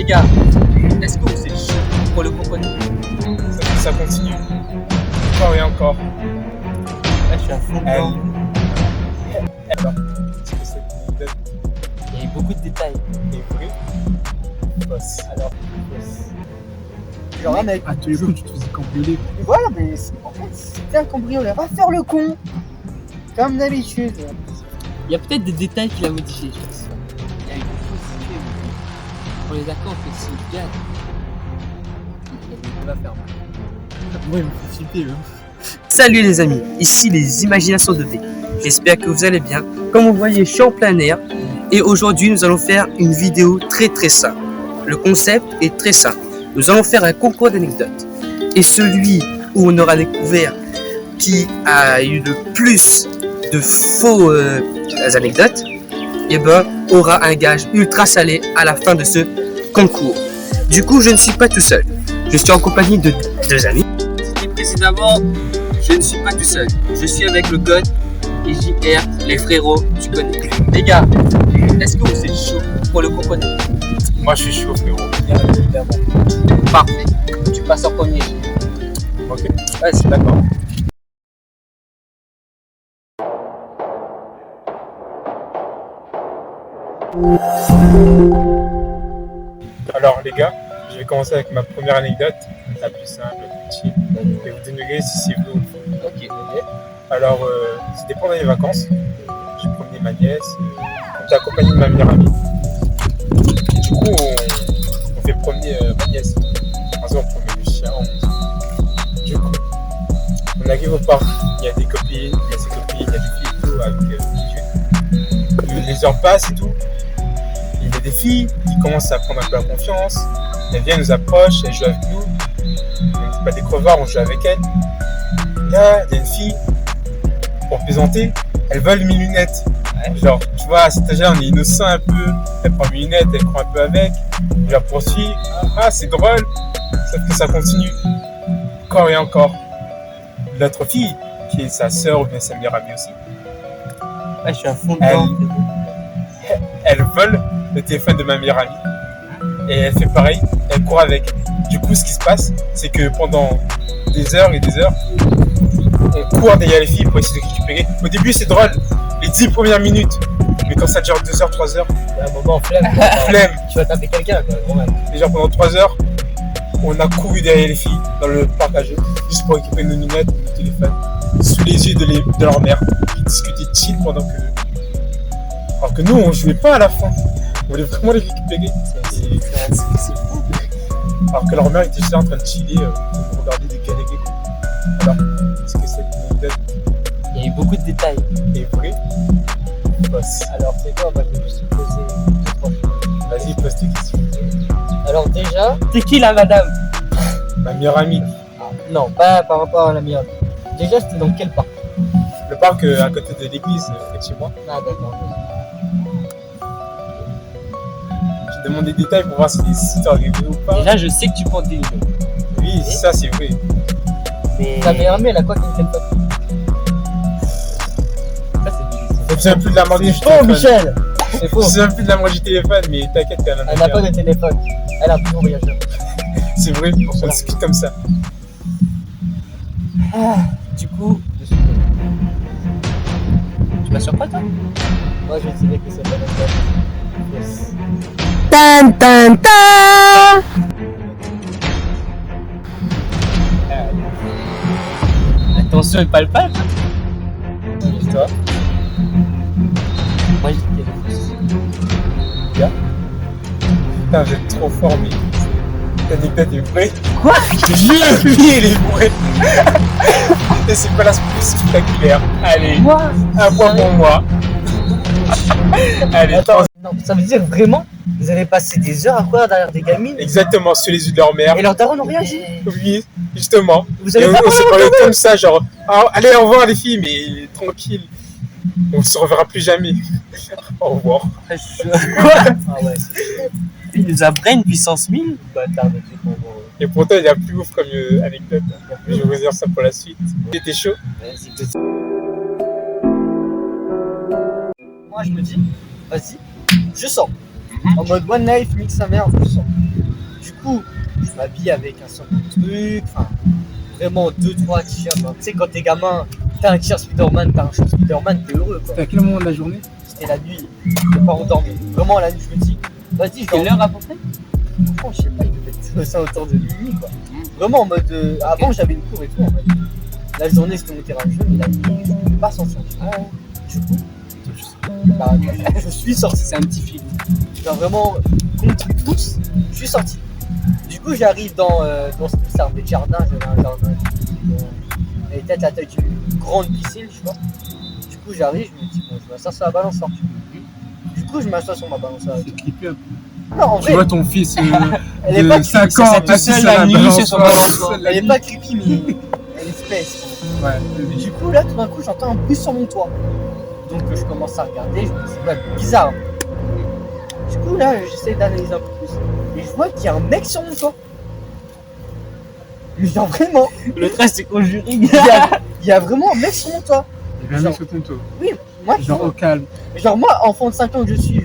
Les gars, est-ce que vous êtes chaud pour le concours? Ça continue. Encore et encore. Là, je suis à fond dedans. Alors, est-ce que cette anecdote Il y a eu beaucoup de détails. est vraie ou fausse? Alors, Genre un mec. À tous les coups, tu te faisais cambrioler. Mais voilà, mais en fait, c'était un cambrioleur. Va faire le con. Comme d'habitude. il y a peut-être des détails qu'il a modifiés, je pense. Il y a eu des fausses idées. On est d'accord que si le gars, il va faire mal. Moi, il me fait flipper. Salut les amis, ici les Imaginations de V. J'espère que vous allez bien. Comme vous voyez, je suis en plein air et aujourd'hui nous allons faire une vidéo très simple. Le concept est très simple. Nous allons faire un concours d'anecdotes. Et celui où on aura découvert qui a eu le plus de faux anecdotes, et aura un gage ultra salé à la fin de ce concours. Du coup, je ne suis pas tout seul. Je suis en compagnie de deux amis. C'était précédemment, je ne suis pas tout seul. Je suis avec le God et JR, les frérots, tu connais. Les gars, est-ce que vous êtes chaud pour le concours? Moi, je suis chaud, frérot. Parfait. Tu passes en premier. Ok. Ouais, c'est d'accord. Alors, les gars, je vais commencer avec ma première anecdote, la plus simple, la plus chill. Et vous devinerez si c'est vrai ou faux. Ok. Alors, c'était pendant les vacances. J'ai promené ma nièce. On était accompagné de ma meilleure amie. Et du coup, on fait promener ma nièce. On promenait du chien. Du coup, on arrive au parc. Il y a des copines, il y a ses copines, il y a des filles et tout avec les heures passent et tout. Il y a des filles qui commencent à prendre un peu la confiance. Elles viennent, nous approchent, elles jouent avec nous. On n'est pas des crevards, on joue avec elles. Là, il y a une fille, pour plaisanter, elle vole mes lunettes. Genre, tu vois, à cet âge-là, on est innocent un peu. Elle prend mes lunettes, elle croit un peu avec. Je la poursuis. Ah, c'est drôle. Sauf que ça continue. Encore et encore. L'autre fille, qui est sa sœur ou bien sa meilleure amie aussi, Ouais, je suis à fond dedans. elle vole le téléphone de ma meilleure amie. Et elle fait pareil, elle court avec. Du coup, ce qui se passe, c'est que pendant des heures et des heures, on court derrière les filles pour essayer de récupérer. Au début, c'est drôle, les 10 premières minutes. Mais quand ça dure 2 heures, 3 heures, Il y a un moment flemme. flemme. Tu vas taper quelqu'un, quoi, vraiment. Et genre pendant 3 heures, on a couru derrière les filles dans le parc à jeux, juste pour récupérer nos lunettes, nos téléphones, sous les yeux de leur mère, qui discutaient chill pendant que. Alors que nous, on jouait pas à la fin. On voulait vraiment les récupérer. C'est fou. Alors que leur mère était juste là en train de chiller, de regarder des galégués. Alors, est-ce que cette anecdote Il y a eu beaucoup de détails. est vraie ou fausse? Alors, c'est quoi? Moi, je vais juste te poser 2-3 choses. Vas-y, pose tes questions. Alors, déjà, c'est qui la madame? Ma meilleure amie. Non, pas par rapport à la mienne. Déjà, c'était dans quel parc? Le parc à côté de l'église, près de chez moi. Ah, d'accord. Je demande des détails pour voir si c'est arrivé ou pas. Déjà, je sais que tu portes des lunettes. Oui, ça c'est vrai. Mais. Ta meilleure amie, elle a quoi comme téléphone? Ça, Je me souviens plus de la marque du c'est faux, téléphone. Michel! C'est Je faux. me souviens plus de la marque du téléphone, mais t'inquiète, elle en a Elle n'a pas bien. de téléphone. Elle a plus de voyageur. C'est vrai, on discute comme ça. Ah, du coup, je suis. Tu m'as surpris, toi? Moi, je dirais que c'est pas la bonne. Yes. Tan tan tan. Attention, elle palpable. Toi, Moi, je dis qu'elle est fausse. putain, vous êtes trop fort, mais l'anecdote est vraie. Quoi? Oui, elle est vraie. Et c'est pas la plus spectaculaire. Allez, Quoi? un point pour moi. Allez, Attends, non, ça veut dire vraiment, vous avez passé des heures à courir derrière des gamines exactement, sur les yeux de leur mère. et leurs darons n'ont rien dit. Oui, justement. Vous Et avez on, pas on s'est parlé parlé comme ça, genre, ah, allez, au revoir les filles, mais tranquille. On se reverra plus jamais. Au revoir. Quoi? Ah ouais, il nous a brain puissance 1000. Bâtard de truc, Et pourtant, il y a plus ouf comme anecdote. Mais je vais vous dire ça pour la suite. C'était chaud. Moi, je me dis, vas-y, je sors. En mode one life, mix sa mère, je sors. coup, je m'habille avec un simple truc, enfin, vraiment 2-3 t-shirts. Tu sais, quand t'es gamin, t'as un t-shirt Spider-Man, t'as un short Spider-Man, t'es heureux quoi. C'était à quel moment de la journée? C'était la nuit, je peux pas endormir. Vraiment, la nuit, je me dis, vas-y, je Quelle heure à peu près? franchement, je sais pas, il devait être ça autour de minuit quoi. Vraiment en mode. Avant, j'avais une cour et tout en mode. La journée, c'était mon terrain de jeu, mais la nuit, je pouvais pas s'en sortir. Du coup, bah, je suis sorti. C'est un petit film. Genre vraiment, contre tous, je suis sorti. Du coup, j'arrive dans cette arbre de jardin, j'avais un jardin elle était peut-être la taille d'une grande piscine, je vois. Du coup, j'arrive, je me dis, bon, je m'assois sur la balançoire. Du coup, je m'assois sur ma balançoire. C'est clippé un peu. Non, en Tu vrai, vois ton fils elle est de pas 5 creepy, ans c'est assis seule sur la la nuit sur son balançoire. balançoire. elle est pas creepy, mais elle est space. Ouais. Mais du coup, là, tout d'un coup, j'entends un bruit sur mon toit. Donc, je commence à regarder, je me dis, ouais, bizarre. Du coup, là, j'essaie d'analyser un peu plus. Et je vois qu'il y a un mec sur mon toit. Mais genre, vraiment, Le reste, c'est conjuring. il y a vraiment un mec sur mon toit. Il y avait un mec sur ton toit. Moi, Genre au calme. genre, moi, enfant de 5 ans que je suis,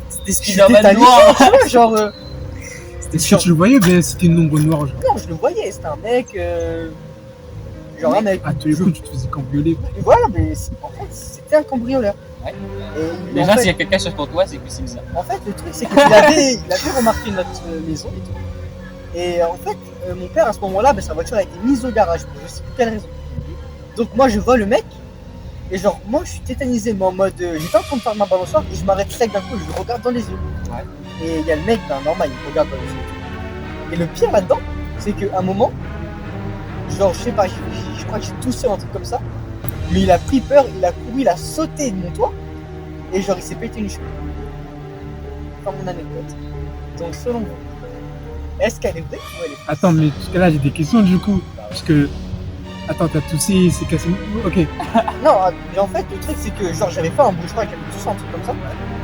C'était je suis Spider-Man tétanisé, noir. tu vois, genre, Est-ce que tu le voyais ou bien c'était une ombre noire? Genre, non, je le voyais, c'était un mec, genre un mec. à tous les coups, tu te faisais cambrioler. Et voilà, mais en fait, c'était un cambrioleur. Ouais. Et Déjà, en fait, s'il y a quelqu'un sur ton toit, c'est que c'est bizarre. En fait, le truc, c'est qu'il avait remarqué notre maison et tout. Et en fait, mon père, à ce moment-là, sa voiture a été mise au garage pour je sais plus quelle raison. Donc, moi, je vois le mec, et genre, moi, je suis tétanisé, mais en mode. J'étais en train de faire ma balançoire, et je m'arrête sec d'un coup, je le regarde dans les yeux. Ouais. Et il y a le mec, normal, il me regarde dans les yeux. Et le pire là-dedans, c'est qu'à un moment, genre, je sais pas, je crois que j'ai toussé un truc comme ça, mais il a pris peur, il a couru, il a sauté de mon toit, et genre, il s'est pété une cheville. Enfin, mon anecdote. Donc, selon vous, est-ce qu'elle est vraie ou elle est fausse? Attends, mais parce que là, j'ai des questions du coup. Parce que. Attends, t'as toussé, c'est cassé. Ok. Non, mais en fait, le truc, c'est que genre, j'avais fait un bouche-trou, j'avais toussé un truc comme ça.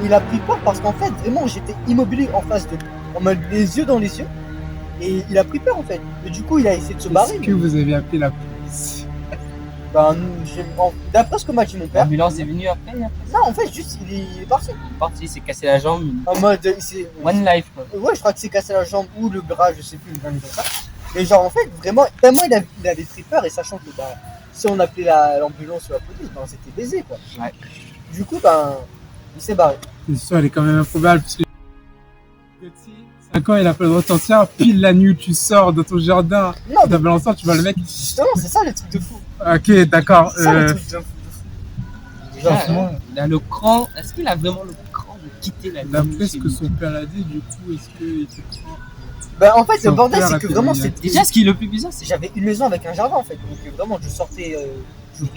Il a pris peur parce qu'en fait, vraiment, j'étais immobile en face de lui, en mode les yeux dans les yeux. Et il a pris peur en fait. Et du coup, il a essayé de se barrer. Est-ce que vous avez appelé la police? Ben, d'après ce que m'a dit mon père. L'ambulance est venue après, hein. Non, en fait, juste, il est parti. Il est parti, il s'est cassé la jambe. En mode, il s'est. One life, quoi. Ouais, je crois que c'est cassé la jambe ou le bras, je sais plus, une connerie comme ça. Mais genre, en fait, vraiment, tellement il avait pris peur, et sachant que si on appelait l'ambulance ou la police, ben c'était baisé quoi. Ouais. Du coup, il s'est barré. L'histoire, elle est quand même improbable parce que. 5 ans, il a pas le droit de sortir. Pile la nuit, tu sors dans ton jardin. Non, Dans ta balançoire, tu vois le mec. justement, c'est ça le truc de fou. Ok, d'accord. C'est ça le truc de fou. Genre, Franchement, il a le cran. Est-ce qu'il a vraiment le cran de quitter la D'après vie ce que son père a dit, du coup, est-ce qu'il était croit? ben, en fait, Son le bordel, père c'est a que fait vraiment, des c'est. Déjà, ce qui est le plus bizarre, c'est J'avais une maison avec un jardin en fait. Donc, vraiment, je sortais.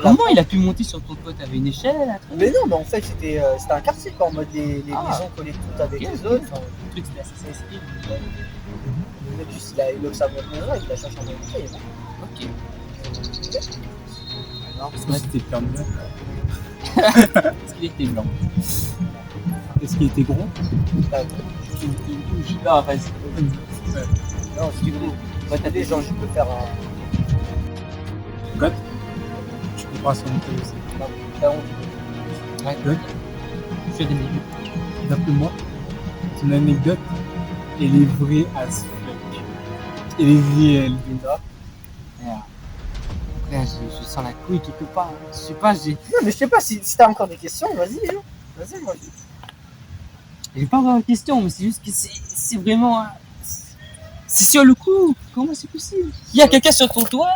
comment il a pu monter sur ton toit? T'avais une échelle, un truc? Mais non, mais en fait, c'était un quartier quoi, en mode les Ah. maisons collées toutes avec Ok. les autres. Enfin, Le truc, c'était Assassin's Creed. le mec, juste, il observe notre maison, il a cherché un bouquet. Ok. Alors, parce que c'était perdu. Est-ce qu'il était blanc? Est-ce qu'il était gros? Non, vas-y. Non, c'est du coup. Moi, t'as des gens, je peux faire un. God. Tu comprends son nom aussi. Ouais. God. Je fais des milieux. D'après moi, ton anecdote, elle est vraie as fuck. Elle est réelle. Après, je sens la couille quelque part. Je sais pas, Non, mais je sais pas si t'as encore des questions, vas-y, Léo. Vas-y, moi. j'ai pas vraiment de question, mais c'est juste que c'est vraiment. C'est sur le coup. Comment c'est possible? Il y a quelqu'un sur ton toit?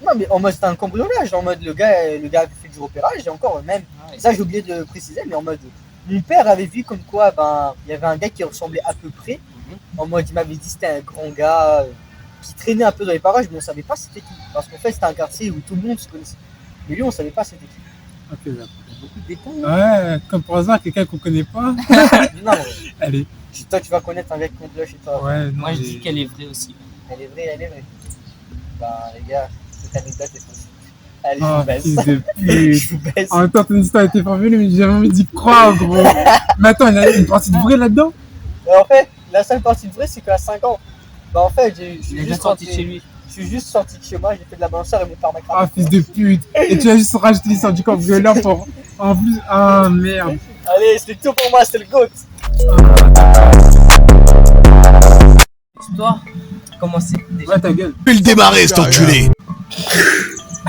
Non, mais en mode, c'était un cambriolage. En mode, le gars qui fait du repérage, et encore, même. Ça, j'ai oublié de préciser, mais en mode. Mon père avait vu comme quoi, il y avait un gars qui ressemblait à peu près. En mode, il m'avait dit que c'était un grand gars qui traînait un peu dans les parages, mais on savait pas c'était qui. Parce qu'en fait, c'était un quartier où tout le monde se connaissait. Mais lui, on savait pas c'était qui. Ok, d'accord. Il y a beaucoup de détails. Ouais, comme par hasard, quelqu'un qu'on connaît pas. Non, Allez. toi, tu vas connaître un gars qu'on bloche et toi. Ouais, non. Moi, je mais- dis qu'elle est vraie aussi. Elle est vraie, elle est vraie. Les gars, cette anecdote est fausse. Allez, je Oh, vous baisse. fils de Je pute. vous baisse. En même temps, ton histoire était formulée, mais j'avais envie d'y croire, gros. Mais attends, il y a une partie de vrai là-dedans? Et en fait, la seule partie de vrai, c'est qu'à 5 ans, en fait, je Il est suis déjà juste sorti de rentré- chez lui. Je suis juste sorti de chez moi, j'ai fait de la balançoire et mon père m'a Ah, cramé. fils de pute. Et tu as juste rajouté l'histoire du cambrioleur pour. En plus. Ah, merde. Allez, c'était tout pour moi, c'était le GOAT. l'histoire commencer déjà. Ouais, ta gueule. Fais le démarrer, cet enculé.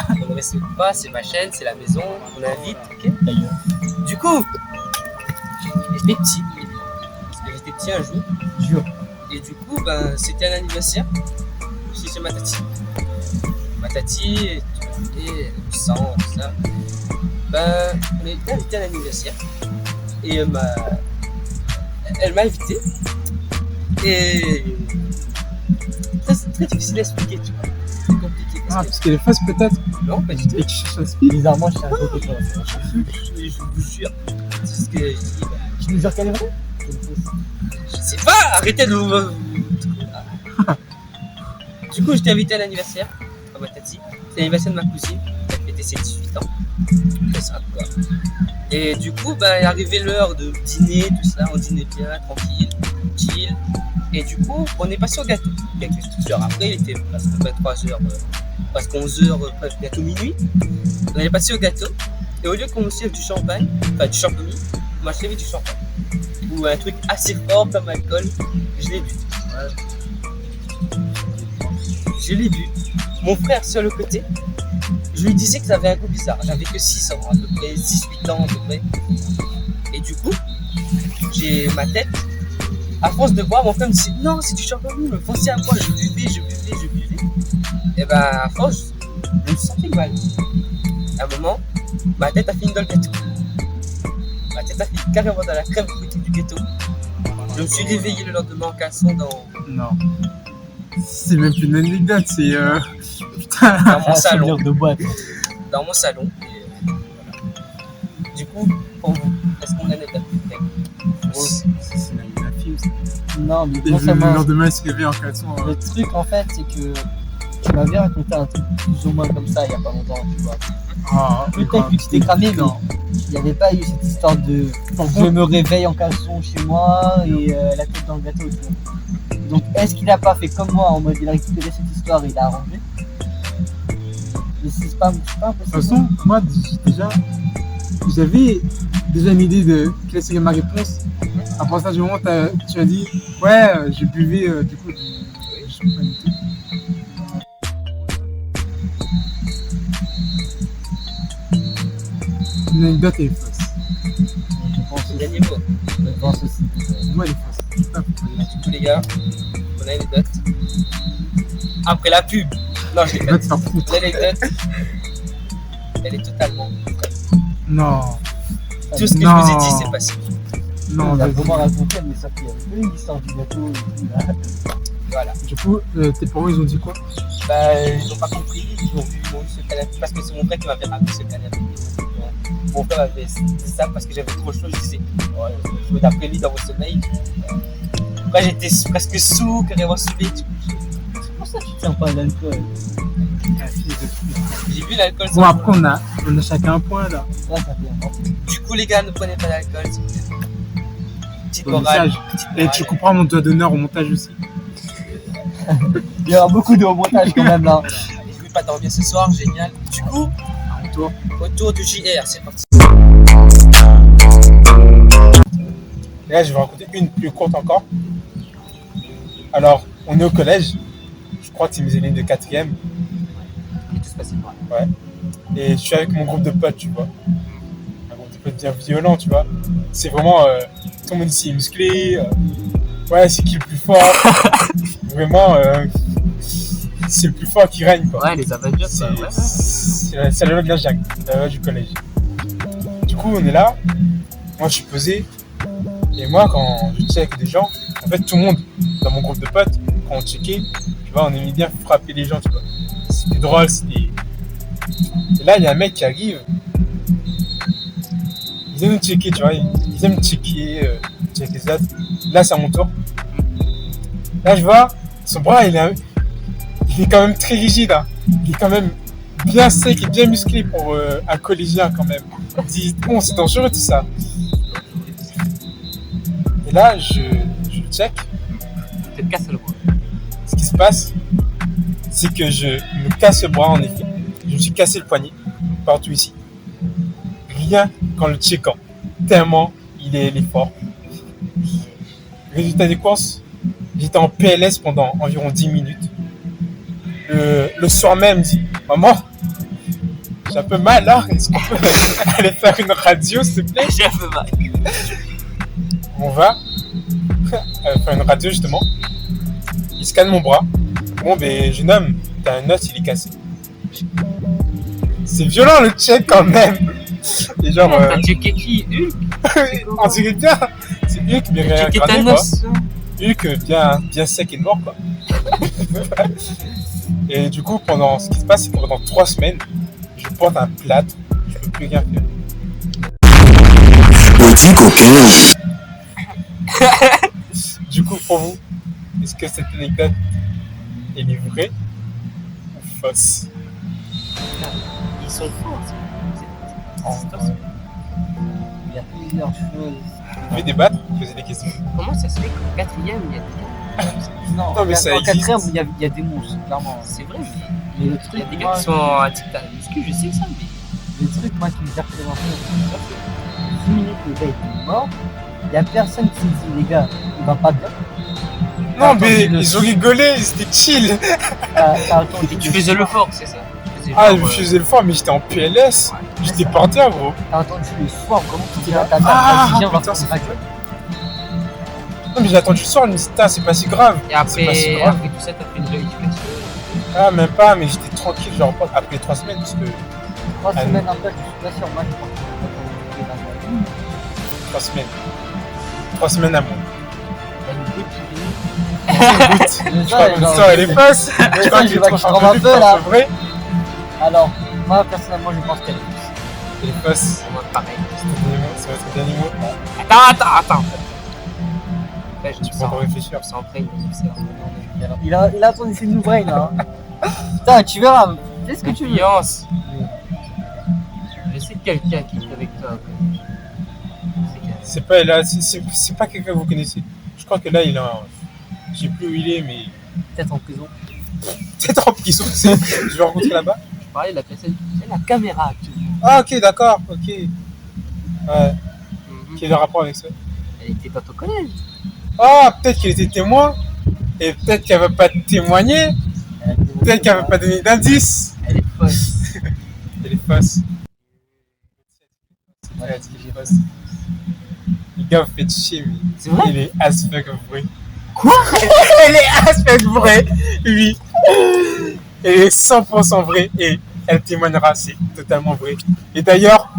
On ne respecte pas, c'est ma chaîne, c'est la maison, on invite, ok. Du coup, j'étais petit. Parce que j'étais petit un jour. Et du coup, ben, c'était un anniversaire. Chez ma tati. Ma tati, et du sang, tout ça. Ben, on était invité à l'anniversaire. Et elle m'a invité. Et c'est très difficile à expliquer, tu vois. C'est compliqué. Ah, parce qu'elle est fausse peut-être. Non, pas du tout. Et tu cherches un speed. Bizarrement, je sais un peu quelque chose. Je vous jure. C'est ce que je dis. Tu nous jures qu'elle est vraie? Je sais pas, arrêtez de vous. Du coup, j'étais invité à l'anniversaire à ma tati. C'est l'anniversaire de ma cousine. Elle fêtait ses 18 ans. Très simple, quoi. Et du coup, bah, est arrivée l'heure de dîner, tout ça. On dînait bien, tranquille, chill. Et du coup, on est passé au gâteau. Quelques petites heures après, il était presque 23h, presque 11h, presque bientôt minuit. On est passé au gâteau. Et au lieu qu'on me serve du champagne, enfin du champomis, on m'a servi du champagne. Ou un truc assez fort comme alcool. Je l'ai bu. Je l'ai bu. Mon frère sur le côté, je lui disais que ça avait un goût bizarre. J'avais que 6 ans à peu près, 6-8 ans à peu près. Et du coup, j'ai ma tête. À force de boire, mon frère me disait non, c'est du champagne, me forçait à boire. Je buvais. Et ben à force, je me sentais mal. À un moment, ma tête a fini dans le gâteau. Ma tête a fini carrément dans la crème fouettée du gâteau. Je me suis réveillé le lendemain en caleçon dans C'est même plus une anecdote, c'est putain. mon salon. De boîte. Dans mon salon. Et, voilà. Du coup, pour vous, est-ce qu'on a une anecdote? C'est la film. Non, mais Et non le seulement. lendemain, il se réveille en caleçon. Le truc en fait, c'est que tu m'avais raconté un truc plus ou moins comme ça il y a pas longtemps, tu vois. Ah, Peut-être que tu t'es cramé, mais il n'y avait pas eu cette histoire de je me réveille en caleçon chez moi et la tête dans le gâteau, tu vois. Donc est-ce qu'il a pas fait comme moi en mode il a récupéré cette histoire et il a arrangé? Mais c'est pas De impossible. toute façon, moi, j'avais déjà une idée de quelle serait ma réponse. À partir du moment où tu as dit, ouais, je buvais du coup du champagne et tout. Une anecdote est fausse. Je pense aussi. Dernier mot. Je pense aussi. Pour moi, elle est fausse. Je sais pas pourquoi. Du coup, les gars, on a une anecdote. Après la pub. Non, je l'ai Va pas te faire foutre. L'anecdote, elle est totalement vraie. Non, Tout ce que Non. je vous ai dit, c'est passé. non, Il a vas-y. vraiment raconté, mais ça qu'il y avait une histoire du gâteau et tout là. Voilà. Du coup, tes parents, ils ont dit quoi? Bah, ils n'ont pas compris. Ils ont vu ce canapé. Parce que c'est mon frère qui m'avait ramené ce canapé. Mon frère avait dit ça parce que j'avais trop chaud. Je disais, ouais, je d'après-midi dans votre sommeil. Après, j'étais presque sourd, carrément saoulé. C'est pour ça que tu tiens pas à l'alcool. J'ai bu l'alcool. Bon, après, on a chacun un point là. Là, ça fait un temps. Du coup, les gars, ne prenez pas d'alcool, s'il vous plaît. Petite Au morale. message. Petite Et morale. tu comprends mon doigt d'honneur au montage aussi. Il y aura beaucoup de montage quand même là. Je ne vais pas dormir ce soir, génial. Du coup, Toi. autour du JR, c'est parti. Et là, je vais raconter une plus courte encore. Alors, on est au collège. Je crois que c'est mes élèves de 4e. Et tout se passait mal. Et je suis avec mon groupe de potes, tu vois. Un groupe de potes bien violent, tu vois. C'est vraiment. Tout le monde ici est musclé. Ouais, c'est qui le plus fort. Vraiment, c'est le plus fort qui règne, quoi. Ouais, les Avengers, C'est la loi de la jungle, la loi du collège. Du coup, on est là. Moi, je suis posé. Et moi, quand je check des gens, en fait, tout le monde dans mon groupe de potes, quand on checkait, tu vois, on aimait bien frapper les gens, tu vois. C'était drôle, c'était. Et là, il y a un mec qui arrive. Ils aiment me checker, tu vois. Ils aiment me checker, checker les autres. Là, c'est à mon tour. Là, je vois, son bras, il est quand même très rigide. Hein. Il est quand même bien sec et bien musclé pour un collégien, quand même. Il dit, bon, c'est dangereux tout ça. Et là, je check. Tu te casses le bras. Ce qui se passe, c'est que je me casse le bras, en effet. Je me suis cassé le poignet, partout ici. Rien qu'en le checkant. Tellement il est fort. Résultat des courses, J'étais en PLS pendant environ 10 minutes. Le soir même, il dit maman, j'ai un peu mal là, est-ce qu'on peut aller faire une radio s'il te plaît? J'ai un peu mal. On va faire une radio justement. Il scanne mon bras. Bon, ben, jeune homme, t'as un os, il est cassé. C'est violent le check quand même. Et genre, T'as checké qui? Hulk? on dirait bien, c'est Hulk, mais T'as checké réincarné quoi. Thanos? Hulk bien sec et mort quoi. Et du coup, ce qui se passe, c'est que pendant 3 semaines, je porte un plâtre, je peux plus rien faire. Du coup, pour vous, est-ce que cette anecdote est vraie ou fausse? Ils sont forts. Il y a plusieurs choses. Vous pouvez débattre, poser des questions. Comment ça se fait qu'en quatrième, il y a des gars? Non, mais ça en existe. quatrième, il y a des monstres, clairement. C'est vrai, Mais le il y truc, a des gars moi, qui sont addicts à la muscu, je sais ça, mais. le truc, moi, qui me fait représenter, c'est 10 minutes, le gars est mort. Il y a personne qui se dit, les gars, il va pas bien. Non, mais ils ont rigolé, c'était chill. T'as attendu Tu faisais le fort, c'est ça? Tu faisais Ah, genre, je faisais le fort, mais j'étais en PLS. J'étais par terre, gros. T'as attendu le soir, comment tu dis là, t'as Ah, dit, viens, on va putain, faire c'est une radio. Non, mais j'ai attendu le soir, je me suis dit, c'est pas si grave. Et C'est pas si après, grave. après tout ça, t'as fait une rééducation. Ah, même pas, mais j'étais tranquille, genre après 3 semaines, parce que 3 Ah, semaines après, je suis pas sûr, moi, je pense que 3 semaines. 3 semaines à moi. genre, elle est fausse. Je crois que je j'ai vois trop que je tremble entendu, un peu, là. c'est vrai. Alors, moi, personnellement, je pense qu'elle est Elle est fausse. Moi, pareil. C'est votre dernier mot. Attends. Ouais, Tu peux encore réfléchir. On s'entraîne, Il a attendu ses nouvelles, là. Putain, tu verras. Fais ce que tu veux. Confiance. Je sais quelqu'un qui est avec toi. C'est pas là, c'est pas quelqu'un que vous connaissez. Je crois que là, il est en. Je sais plus où il est, mais. Peut-être en prison. Peut-être en prison, je vais rencontrer là-bas. Je parlais de la personne qui a la caméra actuellement. Ah, ok, d'accord, ok. Ouais. Quel est le rapport avec ça? Elle était dans ton collège. Ah, peut-être qu'il était témoin. Et peut-être qu'elle va pas témoigner. Peut-être qu'elle va pas donner d'indice. Elle est fausse. Elle est fausse. Ouais, elle est fausse. Les gars, vous faites chier, mais. C'est vrai? Il est as fuck vrai. Quoi? Elle est as fuck vrai, oui. Elle est 100% vraie et elle témoignera, c'est totalement vrai. Et d'ailleurs,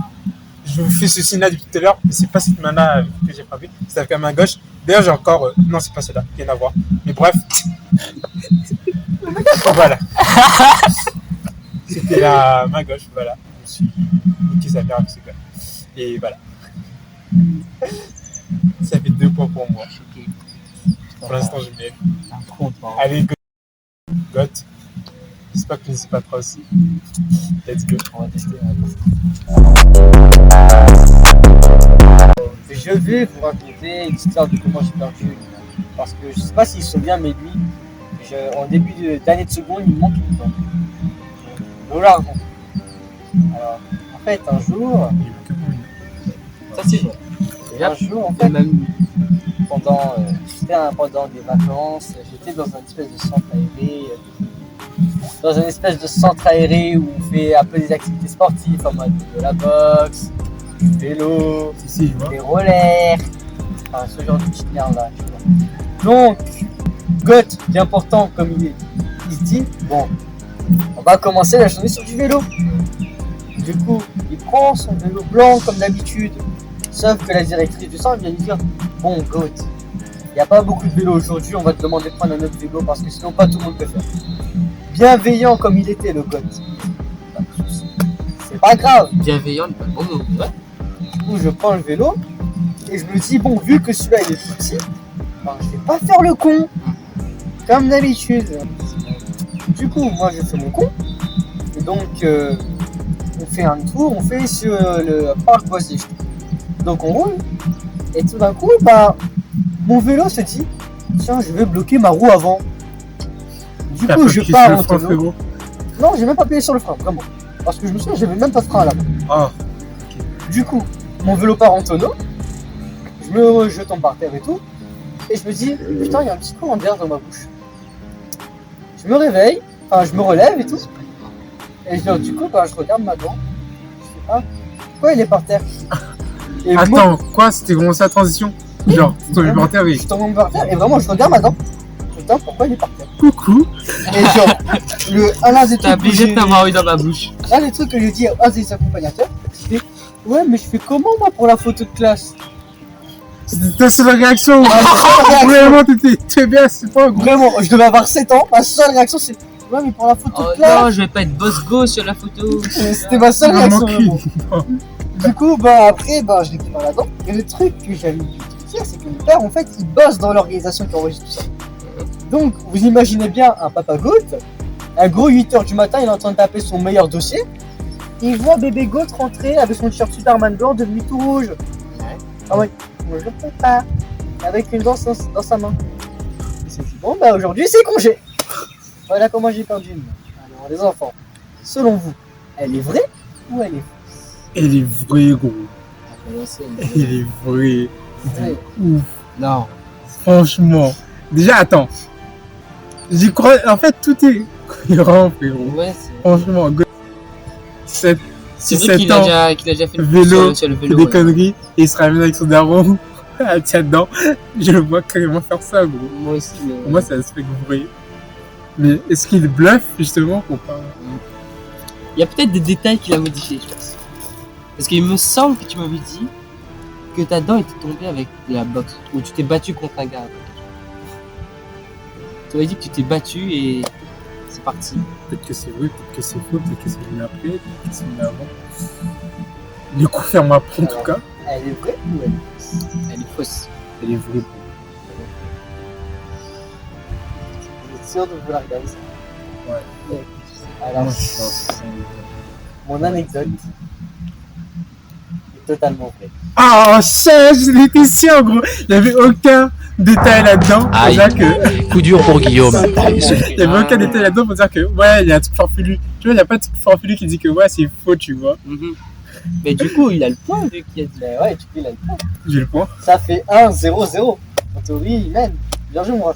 je vous fais ce signe-là depuis tout à l'heure, mais c'est pas cette main-là que j'ai frappée, c'est avec la main gauche. D'ailleurs, j'ai encore. Non, c'est pas celle-là, rien à voir. Mais bref. Voilà. C'était la main gauche, voilà. Je me suis niqué sa mère avec ce gars. Et voilà. Ça fait 2 points pour moi. Choqué. Pour l'instant, je mets. Contre, hein. Allez, Got. J'espère que tu ne sais pas trop aussi. Let's go. On va tester. Je vais vous raconter l'histoire de comment j'ai perdu. Parce que je sais pas s'il se souvient, mais lui, en début d'année de seconde, il me manque une dent. Je vous la raconte. Alors, en fait, un jour, Ça, c'est vrai. un jour, en fait, Même. pendant des vacances, j'étais dans un espèce de centre aéré. Dans un espèce de centre aéré où on fait un peu des activités sportives, en mode de la boxe, du vélo, Si, je vois. des rollers, enfin ce genre de petite merde là, tu vois. Donc, Goth, bien important comme il est, il se dit, bon, on va commencer la journée sur du vélo. Du coup, il prend son vélo blanc comme d'habitude, sauf que la directrice du centre vient lui dire, bon Goth, il n'y a pas beaucoup de vélos aujourd'hui, on va te demander de prendre un autre vélo parce que sinon pas tout le monde peut faire. Bienveillant comme il était le Goth. C'est pas grave. Bienveillant, pas le bon mot. Ouais. Du coup, je prends le vélo et je me dis, bon, vu que celui-là il est tout petit, ben, je vais pas faire le con, comme d'habitude. Du coup, moi je fais mon con, et donc on fait un tour, on fait sur le parc Boissy. Donc on roule, et tout d'un coup, bah, mon vélo se dit, tiens, je vais bloquer ma roue avant. Du coup, je pars en tonneau. Non, j'ai même pas appuyé sur le frein, vraiment. Parce que je me souviens, j'avais même pas de frein là-bas. Ah. Du coup, mon vélo part en tonneau, je tombe par terre et tout, et je me dis, putain, il y a un petit courant d'air dans ma bouche. Je me réveille, enfin, je me relève et tout. Et du coup, je regarde ma dent. Je fais, ah, pourquoi il est par terre? Et moi, Attends, quoi? C'était comment ça, transition? Genre, tu tombes par terre, je oui. suis tombé par terre et vraiment, je regarde ma dent. Putain, pourquoi il est par terre? Coucou. Et genre, l'un des T'es trucs que obligé de j'ai- t'avoir eu dans ma bouche. l'un des trucs que j'ai dit à un des accompagnateurs, c'était, ouais, mais je fais comment moi pour la photo de classe? C'était ta seule réaction. Ah, Vraiment, t'es bien, c'est pas gros. Vraiment, je devais avoir 7 ans, ma seule réaction c'est, ouais, mais pour la photo Oh de classe. non, je vais pas être boss go sur la photo. C'était ma seule Vraiment réaction. cul. Vraiment. Du coup, après, je récupère la dent. Et le truc que j'avais oublié de te dire, c'est que mon père, en fait, il bosse dans l'organisation qui enregistre tout ça. Donc, vous imaginez bien un papa goat, un gros 8h du matin, il est en train de taper son meilleur dossier. Il voit bébé goat rentrer avec son t-shirt Superman blanc devenu tout rouge. Ah ouais, moi je le fais pas. Avec une danse dans sa main. Il s'est dit, bon, aujourd'hui, c'est congé. Voilà comment j'ai perdu une main. Alors, les enfants, selon vous, elle est vraie ou elle est fausse? Elle est vraie, gros. Elle est vraie. Ouais. Ouf. Non. Franchement. Déjà, attends. J'y crois. En fait, tout est cohérent, frérot. Ouais, Franchement, c'est 6-7 vrai qu'il ans, a déjà fait le vélo, sur le fait vélo. des ouais. conneries, et il se ramène avec son daron. Elle tient dedans. Je le vois carrément faire ça, gros. Moi aussi, mais. Pour moi, ça se fait vrai. Mais est-ce qu'il bluffe, justement, ou pas? Il y a peut-être des détails qu'il a modifiés, je pense. Parce qu'il me semble que tu m'avais dit que ta dent était tombée avec la boxe, ou tu t'es battu contre un gars. Tu m'avais dit que tu t'es battu et c'est parti. Peut-être que c'est vrai, peut-être que c'est faux, peut-être que c'est venu après, peut-être que c'est venu avant. Du coup, ferme après, en tout cas. Elle est vraie ou elle est fausse? Elle est fausse. Elle est vraie. Vous êtes sûr de vouloir regarder ça? Ouais. Alors, Moi, je pense que c'est- mon anecdote est totalement vraie. Ah, chien, je l'étais sûr, gros. Il n'y avait aucun détail là-dedans. Pour Aïe. dire que... Coup dur pour Guillaume. Il n'y avait aucun détail là-dedans pour dire que, ouais, il y a un truc farfelu. Tu vois, il n'y a pas de truc farfelu qui dit que, ouais, c'est faux, tu vois. Mhm. Mais du coup, il a le point vu qu'il a dit. Mais ouais, tu peux, il a le point. J'ai le point. Ça fait 1-0-0. En théorie, il mène. Bien joué, moi.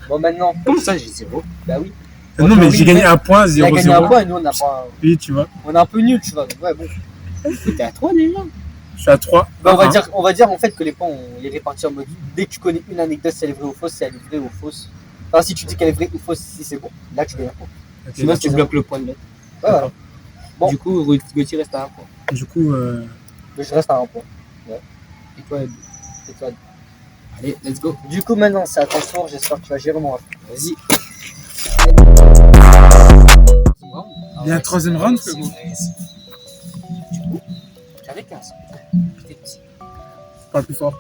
Bon, maintenant, Comment ça, j'ai zéro? bah oui. Non, mais j'ai gagné un point, Il a gagné un 0-0. point et nous, on a pas. Oui, tu vois. On est un peu nul, tu vois. Donc, ouais, bon. T'es à 3 déjà? Je suis à 3. Bah, on va dire en fait que les points, on les répartit en mode dès que tu connais une anecdote, si elle est vraie ou fausse, si elle est vraie ou fausse. Enfin, si tu dis qu'elle est vraie ou fausse, si c'est bon, là tu gagnes un point. Sinon, tu bloques le point de l'autre. Ouais, voilà. Bon. Du coup, Gauthier reste à un point. Du coup, Mais je reste à un point. Et toi, C'est toi. allez, let's go. Du coup, maintenant, c'est à ton tour. J'espère que tu vas gérer mon affaire. Vas-y. il y a un troisième round, frérot. Du coup, j'avais 15 ans. J'étais petit. Parle plus fort.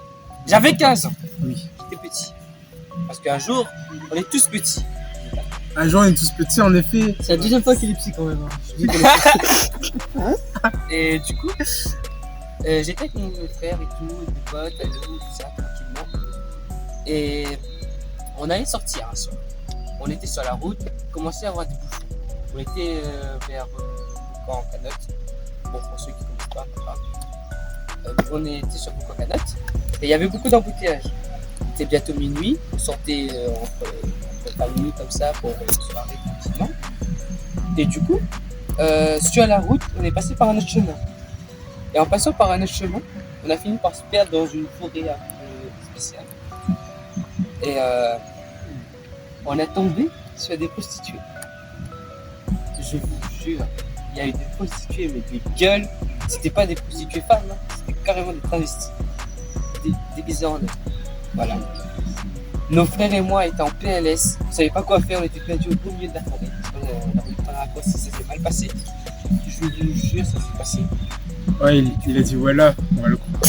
J'avais 15 ans. Oui. J'étais petit. Parce qu'un jour, on est tous petits. Un jour, on est tous petits, en effet. C'est la deuxième fois qu'il est psy quand même. Hein. Je dis qu'il Et du coup, j'étais avec mon frère et tout, mes potes, à nous, tout ça, tranquillement. Et on allait sortir un soir. On était sur la route, il commençait à avoir des bouchons. On était vers Boucan en Canotte. Bon, pour ceux qui ne connaissent pas, on était sur Boucan en Canotte. Et il y avait beaucoup d'embouteillages. C'était bientôt minuit, on sortait entre 20 minutes comme ça pour une soirée tranquillement. Et du coup, sur la route, on est passé par un autre chemin. Et en passant par un autre chemin, on a fini par se perdre dans une forêt un peu spéciale. Et on a tombé sur des prostituées. Je vous jure, il y a eu des prostituées, mais des gueules. C'était pas des prostituées femmes, hein, c'était carrément des travestis. Déguisées en hommes. Voilà. Nos frères et moi étaient en PLS, on savait pas quoi faire, on était perdus au beau milieu de la forêt. La route par la course, ça s'est mal passé. Je vous jure, ça s'est passé. Ouais, il a dit voilà, on va le croire.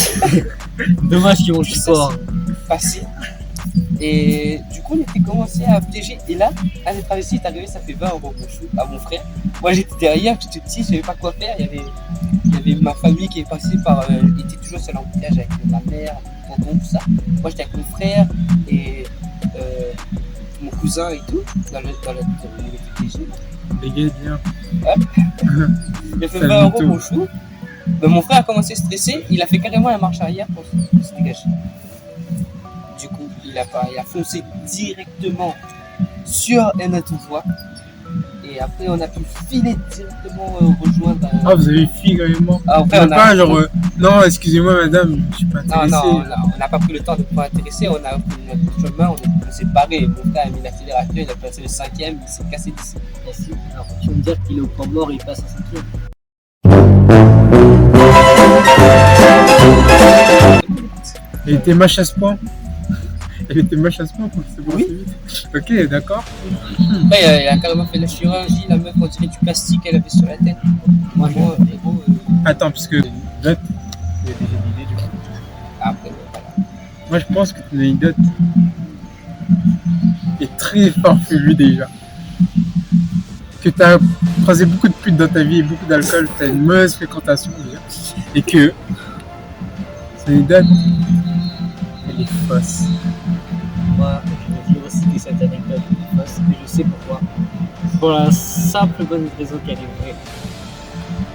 Dommage qu'ils vont le sport. Passé. Et du coup, on était commencé à piéger. Et là, un des travestis est arrivé, ça fait 20 euros à mon frère. Moi, j'étais derrière, j'étais petit, je savais pas quoi faire. Il y avait ma famille qui est passée par. Il était toujours sur l'embouteillage avec ma mère, mon tonton, tout ça. Moi, j'étais avec mon frère et mon cousin et tout, dans le piégé. Les gars, bien. Il a fait Ça 20 le euros tout. mon chou. Mais mon frère a commencé à stresser, il a fait carrément la marche arrière pour se dégager. Du coup, il il a foncé directement sur un tout voie. Et après, on a pu filer directement rejoindre. Ah, vous avez fui carrément. Ah, après, On a pas genre, non, excusez-moi madame, je suis pas Non, intéressé. non, on n'a pas pris le temps de pouvoir intéresser, on a pris notre chemin, on s'est barré. Mon frère a mis l'accélérateur, il a passé le 5ème, il s'est cassé d'ici. Et si, alors, tu vas me dire qu'il est au point mort et il passe à 5ème. Elle était ma chasse-point. Elle était ma chasse-point pour que c'est bon vite. Ok, d'accord. Après, il a carrément fait la chirurgie, la meuf, on dirait du plastique qu'elle avait sur la tête. Moi, frérot, Attends, parce que l'anecdote, il y a déjà l'idée du coup. après, voilà. Moi, je pense que ton anecdote est très farfelue déjà. Que tu as croisé beaucoup de putes dans ta vie et beaucoup d'alcool, tu as une mauvaise fréquentation déjà. Et que cette anecdote, elle est fausse. Moi, je veux dire aussi que cette anecdote est fausse, et je sais pourquoi. Pour la simple bonne raison qu'elle est vraie.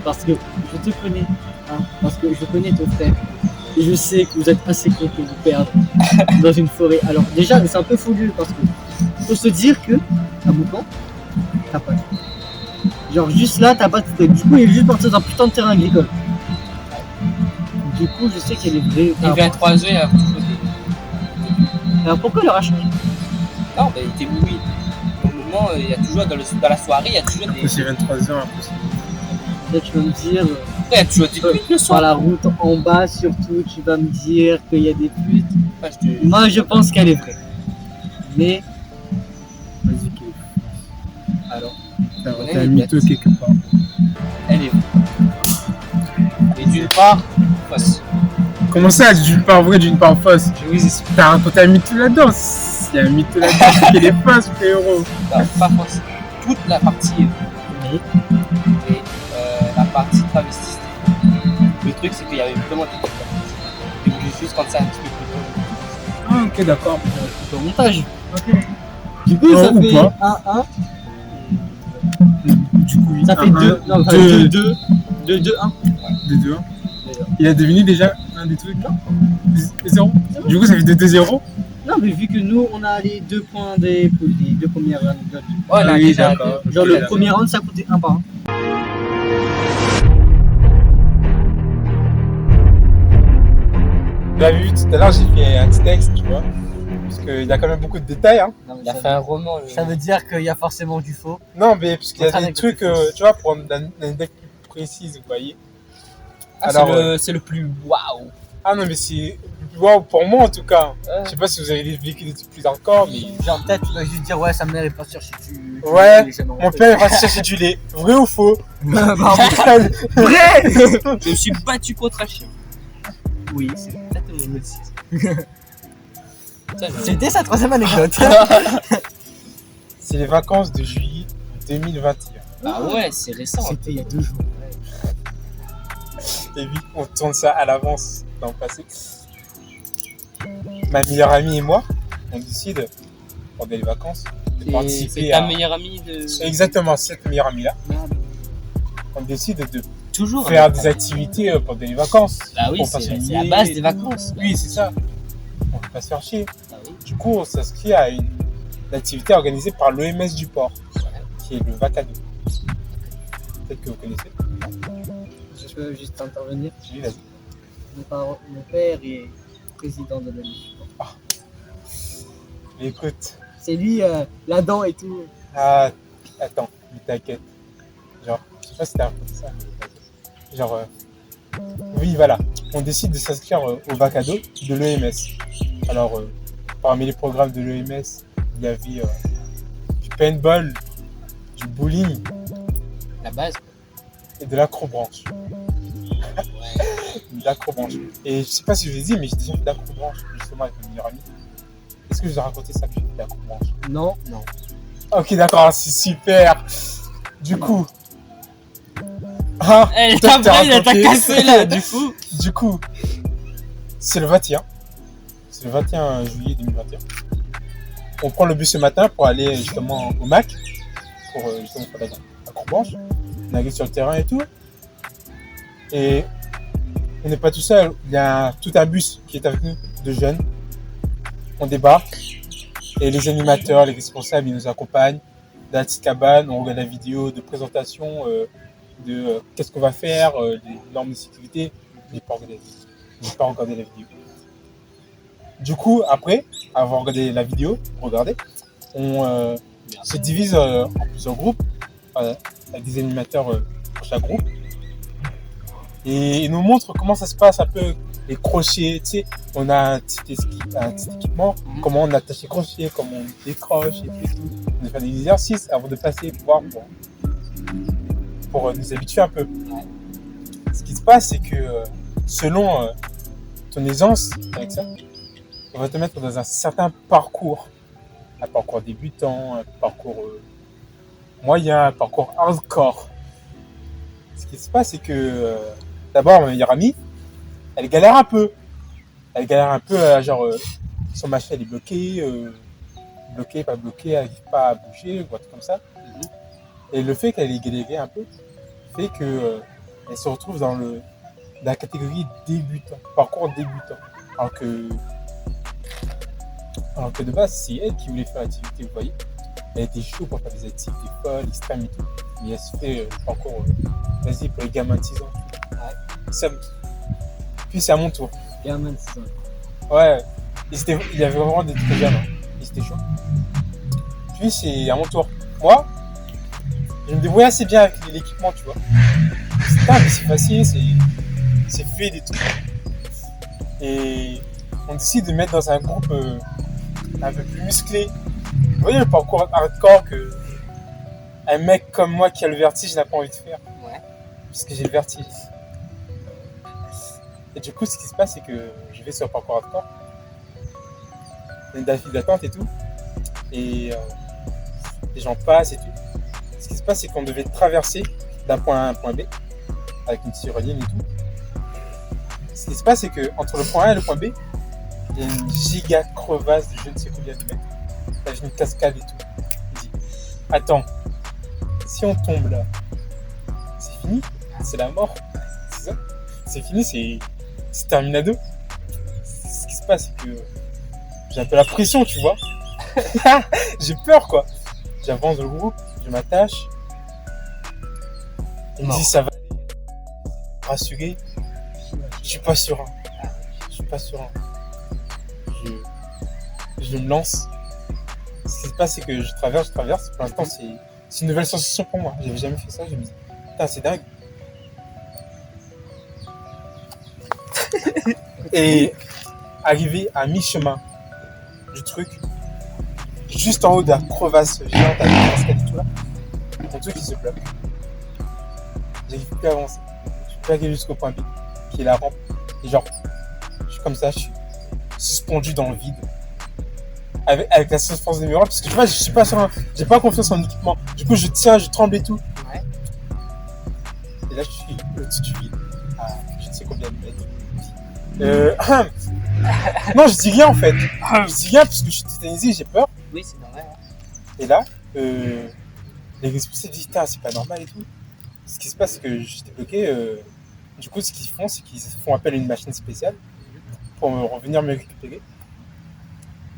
Parce que je te connais, hein, parce que je connais ton frère. Et je sais que vous êtes assez con pour vous perdre dans une forêt. Alors déjà, c'est un peu fougueux parce que faut se dire que à Boucan, t'as pas. Genre juste là, t'as pas. Du coup, il est juste parti dans un putain de terrain agricole. Du coup, je sais qu'elle est vraie. Il avait 3 ans, il a toujours des. Alors pourquoi leur a changé? Non, mais il était minuit. Au moment, il y a toujours, dans la soirée, il y a toujours des. C'est 23 ans, impossible. Là, tu vas me dire. Après, il y a toujours des putes le Sur soir. la route en bas, surtout, tu vas me dire qu'il y a des putes. Enfin, je te- Moi, je pense qu'elle est vraie. Mais, Vas-y, qu'elle est alors, T'as un mytho quelque part. Elle est. Et d'une part, fausse. Comment ça, d'une part vraie, d'une part fausse? Je vous explique. T'as raconté un mytho là-dedans. Il y a un mytho là-dedans, c'est qu'elle est fausse, frérot. Non, pas fausse. Toute la partie est vraie. Et la partie travestiste. Le truc, c'est qu'il y avait vraiment des trucs travestis. Et je voulais juste rendre ça un petit peu plus Ah, ok, d'accord. au montage. Du coup, Non, ça ou fait pas. 1-1. Du coup, oui. Ça fait 2. Non, 2, 2, 2, 2, 1. 2, 1. Il a deviné déjà un des trucs là? 0. Du coup, ça fait 2-0. Non, mais vu que nous, on a les 2 points des 2 premières anecdotes. Oh là, oui, déjà. d'accord. Genre, Ok, le d'accord. premier round, ça coûtait 1 par 1. Vous l'avez vu tout à l'heure, j'ai fait un petit texte, tu vois. Parce qu'il y a quand même beaucoup de détails, hein. Il a fait un roman. Ça veut dire qu'il y a forcément du faux. Non, mais parce qu'il y a Votre des anecdote trucs, est fausse. tu vois, pour une anecdote plus précise, vous voyez. Ah, Alors, c'est le plus waouh. Ah non, mais c'est. Waouh, pour moi en tout cas. Ouais. Je sais pas si vous avez vécu des trucs plus encore, mais. Genre, peut-être, tu vas juste dire, ouais, sa mère est pas sûre si tu. Ouais, les jamais Mon rencontrés. père va chercher du lait. Vrai ou faux? Bah, Vrai. Je me suis battu contre un chien. oui, c'est Exactement, me le dis. C'était sa troisième anecdote. C'est les vacances de juillet 2021. Ah ouais, c'est récent. C'était il y a 2 jours. Et oui, on tourne ça à l'avance dans le passé. Ma meilleure amie et moi, on décide, pendant les vacances, de C'est participer ta à. meilleure amie de. Exactement, cette meilleure amie-là. On décide de Toujours. faire avec des ta- activités pendant les vacances. Bah oui, pour c'est passer la base des vacances. Oui, c'est ça. On peut pas se faire chier. Bah oui. Du coup, on s'inscrit à une activité organisée par l'OMS du port, qui est le Vacado. Peut-être que vous connaissez. Je peux juste intervenir. Oui, vas-y. Mon père est président de la Ligue. Mais écoute, C'est lui, là-dedans et tout. ah, attends, mais t'inquiète. Genre, je sais pas si t'as raconté ça, mais genre, oui, voilà. On décide de s'inscrire au Vacado de l'OMS. Alors, parmi les programmes de l'OMS, il y avait du paintball, du bowling La base. et de l'acrobranche. De l'acrobranche. Et je sais pas si je vous ai dit, mais j'ai déjà fait de l'acrobranche, justement, avec mon meilleur ami. Est-ce que je vous ai raconté ça que j'ai fait de l'acrobranche? Non. Ok, d'accord, c'est super. Du coup. Ah, Eh, toi, ta je t'ai brain, elle t'a raconté. cassé là, du coup. Du coup, c'est le 21. C'est le 21 juillet 2021. On prend le bus ce matin pour aller justement au MAC, pour justement faire la courbanche. On arrive sur le terrain et tout. Et on n'est pas tout seul. Il y a tout un bus qui est avec nous, de jeunes. on débarque et les animateurs, les responsables, ils nous accompagnent dans la petite cabane, on regarde la vidéo de présentation de qu'est-ce qu'on va faire, les normes de sécurité. Je n'ai pas regardé la vidéo. Du coup, après avoir regardé la vidéo, on se divise en plusieurs groupes, avec des animateurs pour chaque groupe. Et ils nous montrent comment ça se passe un peu, les crochets, tu sais, on a un petit équipement, comment on attache les crochets, comment on décroche et tout. On fait des exercices avant de passer pour nous habituer un peu. Ce qui se passe, c'est que selon ton aisance avec ça, on va te mettre dans un certain parcours. Un parcours débutant, un parcours moyen, un parcours hardcore. Ce qui se passe, c'est que d'abord, ma meilleure amie, elle galère un peu. Genre, son machin elle est bloqué, pas bloqué, elle n'arrive pas à bouger, ou un truc comme ça. Et le fait qu'elle ait galéré un peu, fait que elle se retrouve dans la catégorie débutant, parcours débutant. Alors que de base, c'est elle qui voulait faire l'activité, vous voyez. Elle était chaude pour faire des activités folles, extrêmes et tout. Mais elle se fait le parcours, vas-y, pour les gamins de 6 ans. Puis c'est à mon tour. Gamin de ça. Ouais, il y avait vraiment des trucs gamins. Et c'était chaud. Puis c'est à mon tour. Moi, je me débrouille assez bien avec l'équipement, tu vois. Mais c'est facile, c'est fluide et tout. Et on décide de mettre dans un groupe un peu plus musclé. Vous voyez le parcours hardcore que un mec comme moi qui a le vertige n'a pas envie de faire. Ouais. Parce que j'ai le vertige. Et du coup, ce qui se passe, c'est que je vais sur le parcours hardcore. Il y a une file d'attente et tout. Et les gens passent et tout. Ce qui se passe, c'est qu'on devait traverser d'un point A à un point B avec une tyrolienne et tout. Ce qui se passe, c'est qu'entre le point A et le point B, il y a une giga crevasse de je ne sais combien de mètres. Avec une cascade et tout. Il dit, attends, si on tombe là, c'est fini, c'est la mort, c'est ça, c'est fini, c'est terminado. Ce qui se passe, c'est que j'ai un peu la pression, tu vois. J'ai peur, quoi. J'avance dans le groupe, je m'attache. Il me dit, ça va aller. Rassuré. Je suis pas serein. Je me lance. Ce qui se passe, c'est que je traverse. Pour l'instant, c'est une nouvelle sensation pour moi. J'avais jamais fait ça. Je me dis, putain, c'est dingue. Et arrivé à mi-chemin du truc, juste en haut de la crevasse géante avec la cascade et tout là, mon truc il se bloque. J'arrive plus à avancer. Je peux pas arriver jusqu'au point B, qui est la rampe. Et genre, je suis comme ça, je suis suspendu dans le vide. Avec la force de mes bras, parce que tu vois, je suis pas serein, j'ai pas confiance en l'équipement. Du coup, je tiens, je tremble et tout. Ouais. Et là, je suis au-dessus du vide. Je ne sais combien de mètres. Non, je dis rien en fait. Je dis rien parce que je suis tétanisé, j'ai peur. Oui, c'est normal. Et là, les responsables disent, c'est pas normal et tout. Ce qui se passe, c'est que j'étais bloqué. Du coup, ce qu'ils font, c'est qu'ils font appel à une machine spéciale pour revenir me récupérer.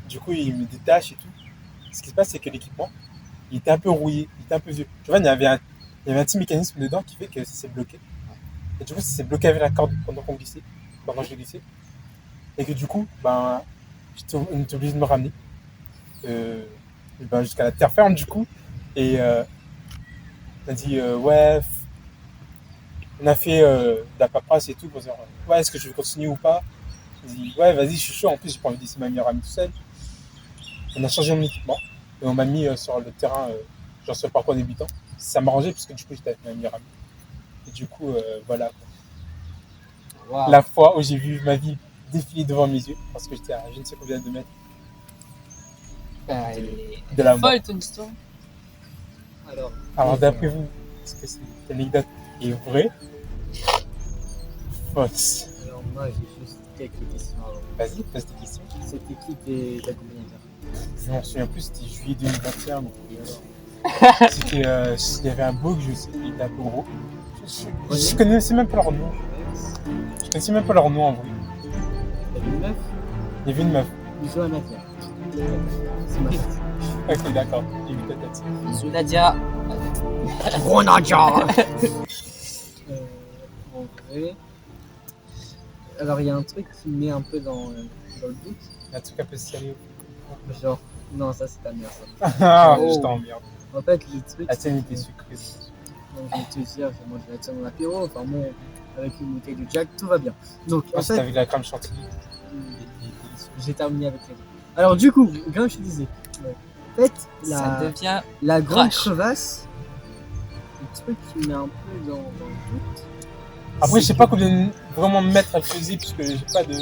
Du coup, ils me détachent et tout. Ce qui se passe, c'est que l'équipement, il était un peu rouillé, il était un peu vieux. Tu vois, il y avait un petit mécanisme dedans qui fait que ça s'est bloqué. Et du coup, ça s'est bloqué avec la corde pendant que je glissais. Et que du coup, on était obligé de me ramener jusqu'à la terre ferme du coup. Et on a dit, on a fait de la paperasse et tout pour dire, est-ce que je vais continuer ou pas. J'ai dit, vas-y, je suis chaud. En plus, j'ai pas envie de laisser ma meilleure amie tout seul. On a changé mon équipement et on m'a mis sur le terrain, genre sur le parcours débutant. Ça m'a arrangé parce que du coup, j'étais avec ma meilleure amie. Et du coup, voilà. Wow. La fois où j'ai vu ma vie défiler devant mes yeux, parce que j'étais à je ne sais combien de mètres de la mort. Folle ton histoire. Alors d'après vous, est-ce que cette anecdote est vraie ou fausse? Alors moi j'ai juste quelques questions. Vas-y, pose tes questions. Cette équipe est à combien d'heures? Je m'en souviens plus, c'était juillet 2021. Donc, c'était, il y avait un bug, je sais, il était un peu gros. Je connaissais même pas leur nom. Je connaissais même pas leur nom en vrai. Il y avait une meuf, Il y avait une meuf. ils ont un affaire. C'est ma tête. Ok, d'accord. J'ai vu ta tête. Je suis Nadia. Gros Nadia. En vrai. Alors, il y a un truc qui me met un peu dans le doute. Un truc un peu sérieux. Genre, non, ça c'est ta mère, ça. Ah, Oh. je t'emmerde. En fait, le truc. La tienne c'est était que- sucrée. Donc, je vais te dire, j'ai mangé la tienne en apéro. Enfin, bon, avec une bouteille de Jack, tout va bien. Donc, en Moi, c'était fait, avec la crème chantilly. j'ai terminé avec les deux. Alors, du coup, comme je te disais, en fait, Ça devient. la grande Crash. crevasse, le truc qui me met un peu dans le doute. Après, je c'est sais pas combien vraiment de mètres elle faisait, puisque j'ai pas de.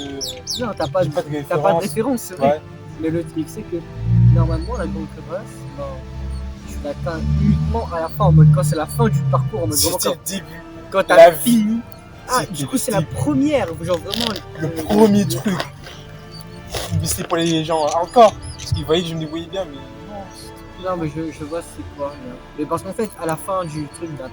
Non, t'as pas, J'ai pas de t'as pas de référence. référence, c'est vrai. Ouais. Mais le truc, c'est que normalement, la grande crevasse, ben, tu l'atteins uniquement à la fin, en mode quand c'est la fin du parcours, en mode vraiment C'était quand, le début. quand la t'as vie. fini. Ah, C'était du coup, le c'est la début. première, genre vraiment. Le premier truc. Mais c'était pour les gens encore. Parce qu'ils voyaient que je me débrouillais bien, mais non. Non, mais je vois c'est quoi. Mais parce qu'en fait, à la fin du truc, ben,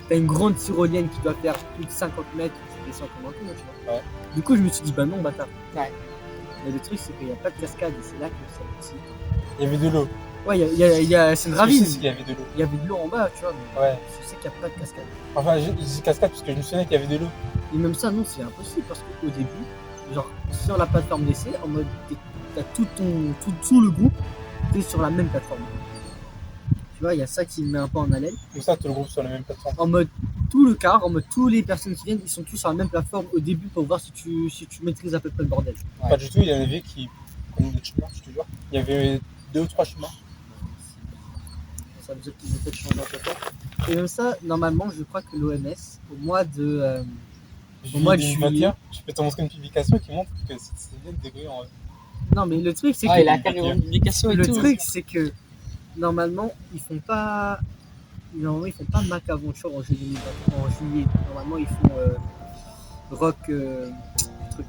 t'as une grande tyrolienne qui doit faire plus de 50 mètres, tu descends comme un con, tu vois. Ouais. Du coup, je me suis dit, bah non, bâtard. Ouais. Mais le truc, c'est qu'il n'y a pas de cascade et c'est là que ça aussi. Il y avait de l'eau. Ouais, c'est une Je ravine. sais qu'il y avait de l'eau. Il y avait de l'eau en bas, tu vois, mais Ouais. je sais qu'il n'y a pas de cascade. Enfin, j'ai dit cascade parce que je me souvenais qu'il y avait de l'eau. Et même ça, non, c'est impossible parce qu'au début, genre, sur la plateforme d'essai, en mode, t'as tout le groupe, t'es sur la même plateforme. Tu vois, il y a ça qui me met un peu en haleine. Comme ça, tout le groupe sur la même plateforme. En mode, tout le car, en mode, toutes les personnes qui viennent, ils sont tous sur la même plateforme au début pour voir si tu maîtrises à peu près le bordel. Ouais. Pas du tout, il y en avait qui prenaient d'autres chemins, je te jure. Il y avait 2 ou 3 chemins. Ça veut dire qu'ils ont peut-être changé un peu temps. Et même ça, normalement, je crois que l'OMS, au mois de. Au mois de juillet. 2021, je peux te montrer une publication qui montre que c'est bien de degrés en. Non, mais le truc, c'est Ah, que. il a carrément une publication et Le tout. truc, c'est que normalement, ils font pas Mac Aventure en juillet. Normalement, ils font Rock, le truc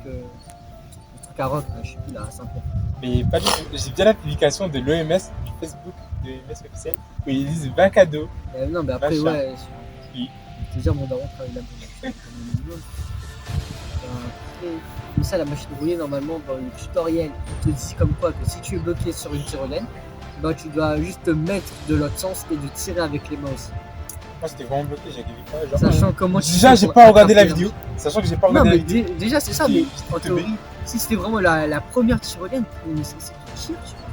à Rock, là, je sais plus, là, à Saint-Pierre. Mais pas du tout. J'ai bien la publication de l'OMS, du Facebook de l'OMS officiel, où ils disent 20 cadeaux. Non, mais après, Machin. ouais. Oui. Je veux dire, mon daron travaille là-bas. Mais ça, la machine rouillée, normalement, dans le tutoriel, il te dit comme quoi que si tu es bloqué sur une tyrolienne, bah, tu dois juste te mettre de l'autre sens et de tirer avec les mains aussi. Moi, j'étais vraiment bloqué, j'arrivais pas. Genre, Sachant comment tu déjà, fais j'ai pour pas regardé la attraper vidéo. Sachant que j'ai pas Non, regardé mais la vidéo. déjà, c'est ça, J'étais- mais j'étais en teubé. théorie, si c'était vraiment la première tyrolienne, on est censé te tirer, tu vois.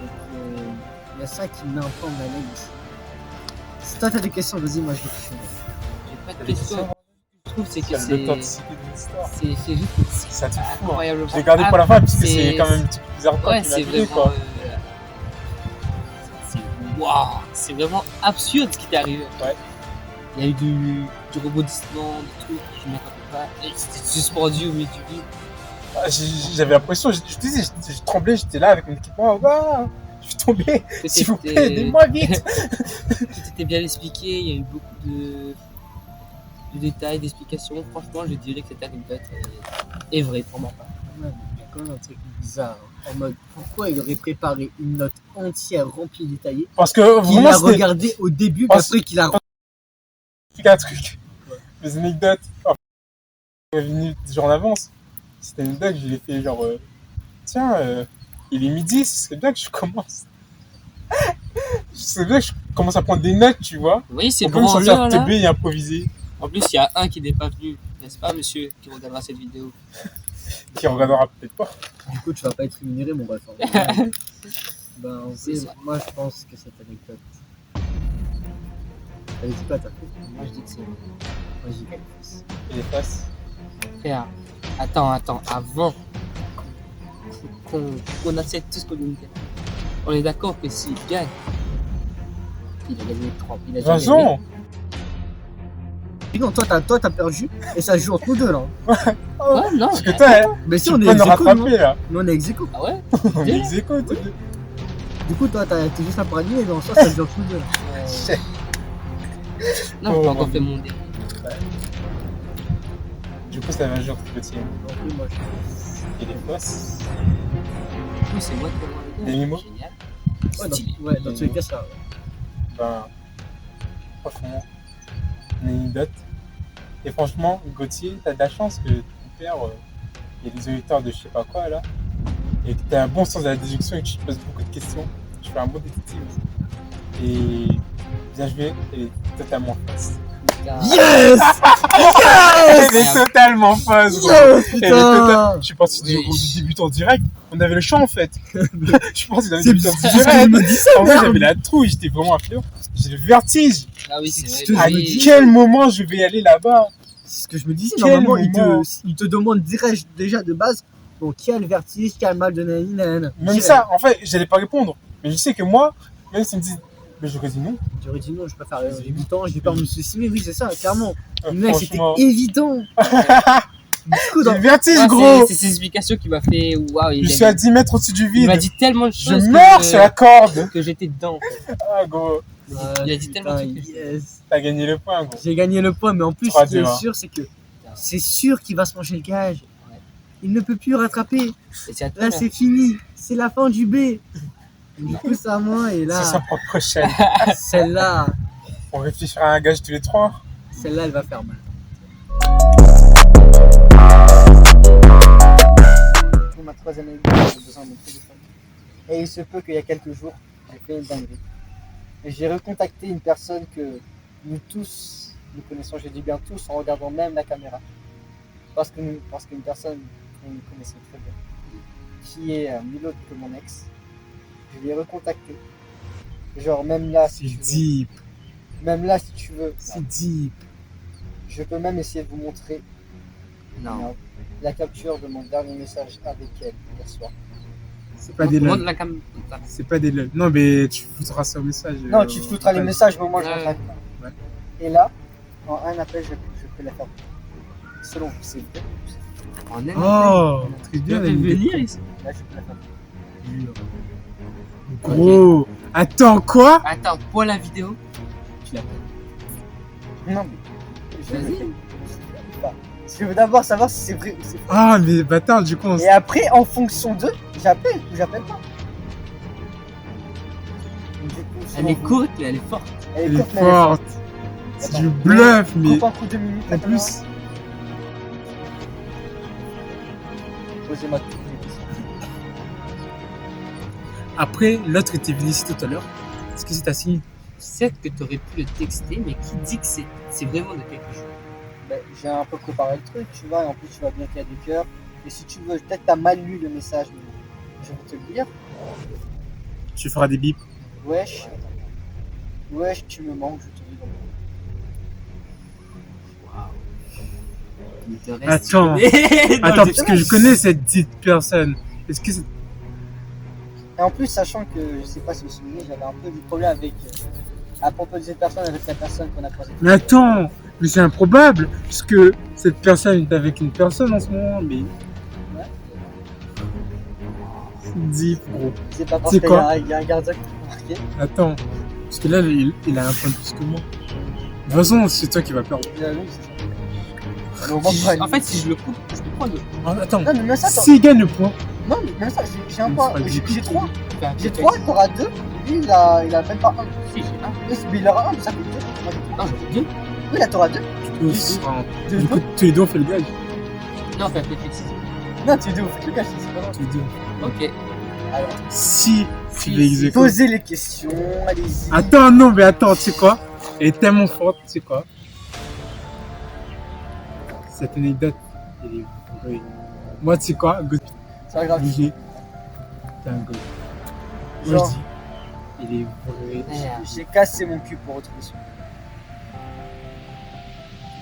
Donc, il y a ça qui me met un peu en haleine ici. Si toi, t'as des questions, vas-y, moi, je vais te questionner. J'ai pas de questions. Je trouve c'est que C'est l'authenticité de l'histoire. c'est juste C'est un truc fou. Hein. incroyable. Je l'ai gardé pour la fin parce que c'est- c'est quand même un petit peu bizarre Ouais, qui c'est m'a fait vraiment. quoi. Waouh, c'est vraiment absurde ce qui t'est arrivé. Ouais. Il y a eu du rebondissement, des trucs que je m'attendais pas. Et c'était suspendu au milieu du vide. Ah, j'avais l'impression, je te disais, je tremblais, j'étais là avec mon équipement. Ah, je suis tombé. S'il vous plaît, aidez-moi vite. Tout était bien expliqué, il y a eu beaucoup de détails, d'explications. Franchement, je dirais que cette anecdote est vraie pour ma part. Ouais, mais il y a quand même un truc bizarre. Hein. En mode, pourquoi il aurait préparé une note entière remplie détaillée Parce que qu'il vraiment, a c'était regardé au début, Parce- après qu'il a. un truc. Les anecdotes, enfin, je suis venu des jours en avance. Cette anecdote, je l'ai fait genre, tiens, il est midi, ce serait bien que je commence. C'est bien que je commence à prendre des notes, tu vois. Vous voyez, c'est On peut me branleur sortir là. teubé et improviser. En plus, il y a un qui n'est pas venu, n'est-ce pas, monsieur, qui regardera cette vidéo. Qui regardera peut-être pas. Du coup, tu vas pas être rémunéré, mon bref. Ben, en C'est vrai, ça. moi, je pense que cette anecdote. Elle dit pas, t'as fait. Moi, je dis que c'est vrai. Moi, j'y gagne plus. Et les faces. Frère, attends, avant qu'on accepte tout ce qu'on nous dit, on est d'accord que s'il gagne, il a gagné 3. Il a déjà gagné. Raison. Et non, toi, t'as perdu, et ça se joue entre nous deux, là. Ouais, non. Parce que toi, Mais si, tu on peux est nous ex aequo, nous, rattraper là. Nous, on est ex aequo. Ah ouais. On est ex aequo, tous deux. Du coup, toi, t'es juste là pour animer, dans le sens, ça se joue entre nous deux. Non, j'ai pas encore fait mon dé. Du coup, ça va un jour petit. Donc, oui, moi, je. Et les faces. Du coup, c'est moi qui vais avoir le dé. Des mimos. Génial. Ouais, dans tous les cas, ça. Ben, franchement, une anecdote. Et franchement, Gauthier, t'as de la chance que ton père, il y a des auditeurs de je sais pas quoi là. et que tu as un bon sens de la déduction et que tu te poses beaucoup de questions, tu fais un bon détective. Et bien joué, elle est totalement fausse. Yes. Elle est totalement fausse, gros. Yes, Elle est putain. Je suis parti du groupe de débutants direct. On avait le champ en fait. Je pense qu'il avait C'est le débutants bizarre, je direct. me dis ça, En vrai, merde. j'avais la trouille, j'étais vraiment affluent. J'ai le vertige. Ah oui, c'est Je te vrai. À me dis- quel moment je vais aller là-bas? C'est ce que je me disais. Quel Normalement, moment. il te demande direct déjà de base. Bon, qui a le vertige, qui a le mal de nanana. Même ça, en fait, j'allais pas répondre. Mais je sais que moi, même s'ils me disent, mais j'aurais dit non. J'aurais dit non, je préfère les débutants, j'ai peur de me sous-estimer. Oui, c'est ça, clairement. Euh, Le mec, c'était franchement, évident. Du coup, j'ai dans- le vertige, Ah, gros. c'est ses explications qui m'a fait waouh. Je suis à 10 mètres au-dessus du Il vide. m'a dit tellement de Je choses meurs sur la corde. que j'étais dedans. Ah, gros, Il a dit tellement de putain, trucs. yes. t'as gagné le point, gros. J'ai gagné le point, mais en plus, ce 3-2, qui est hein. sûr, c'est que c'est sûr qu'il va se manger le gage. Il ne peut plus rattraper. Et c'est à toi, Là, là. c'est fini. C'est la fin du B. Du coup, c'est à moi. Et C'est là, sa propre prochaine. celle-là, On réfléchira à un gage tous les trois. celle-là, elle va faire mal. Pour ma troisième année, j'ai besoin de mon téléphone. Et il se peut qu'il y a quelques jours, j'ai fait une dinguerie. Et j'ai recontacté une personne que nous tous, nous connaissons, je dis bien tous, en regardant même la caméra. Parce qu'une personne que nous connaissons très bien, qui est mieux l'autre que mon ex, je l'ai recontacté. Genre même là, si tu veux, deep, même là, si tu veux, c'est deep. je peux même essayer de vous montrer Non. la capture de mon dernier message avec elle hier soir. C'est pas des Montre lol. la cam. C'est pas des lol. Non, mais tu foutras ce message. Non, tu te foutras les messages, mais moi je Ouais. rentre Ouais. Et là, en un appel, je peux la faire. Selon vous, c'est vrai. En aime. Oh, très Tu bien. peux venir ici. Là, je peux la faire. Gros. Attends, quoi? Attends, pour la vidéo, tu l'appelles. Non, mais. Je Vas-y. le fais. Pas. Je veux d'abord savoir si c'est vrai ou c'est faux. Ah, mais bâtard, du coup, on Et après, en fonction d'eux, j'appelle ou j'appelle pas. Du coup, selon Elle est vous, courte, mais elle est forte. Elle elle est est courte, mais elle est forte. C'est du bluff, mais. Coupe un coup 2 minutes. En la caméra. plus, Posez-moi toutes les questions. après, l'autre était venu ici tout à l'heure. Est-ce que c'est ta signe? Certes que tu aurais pu le texter, mais qui dit que c'est vraiment de quelque chose. Ben, j'ai un peu préparé le truc, tu vois, et en plus tu vois bien qu'il y a des cœurs. Et si tu veux, peut-être t'as mal lu le message, mais je vais te le lire. Tu feras des bips. Wesh, wesh, tu me manques, je te dis donc. Il te reste, Attends. tu connais. Attends, parce que je connais cette dite personne. Est-ce que c'est. Et en plus, sachant que, je sais pas si vous vous souvenez, j'avais un peu du problème avec, à propos de cette personne, avec la personne qu'on a croisée. Mais attends, mais c'est improbable, puisque cette personne est avec une personne en ce moment, mais. C'est deep, gros. C'est pas parce C'est qu'il quoi y a un gardien qui t'a marqué. Attends, parce que là, il a un point de plus que moi. De toute façon, c'est toi qui vas perdre. Il a lu, c'est ça. Mais au moins, Si pas je- En fait, si je le coupe, je peux prendre le Ah, attends, non, mais même ça, attends. s'il gagne le point, Non, mais même ça, j'ai un Il point. sera J'ai 3. faire. J'ai 3, t'auras 2. Lui, il a même pas 1. Si, j'ai un. Mais il aura 1, mais ça fait 2. Moi, j'ai Non, trois. j'en ai deux. Oui, là, t'auras 2. tu seras en- Deux, Du coup, deux. tous les deux, on fait le gage. Non, fais un peu de précision. Non, tu es deux, faites le gage, c'est pas grave. Tous les deux. Ok. Alors, Si tu Si, veux si. exécuter. posez les questions, allez-y. Attends, non, mais attends, tu sais quoi? Elle est tellement forte, tu sais quoi? Cette anecdote, elle est vraie. Moi, tu sais quoi? Go- C'est pas grave. obligé. T'es un go. Moi, Genre. je dis, elle est vraie. Merde. J'ai cassé mon cul pour retrouver son.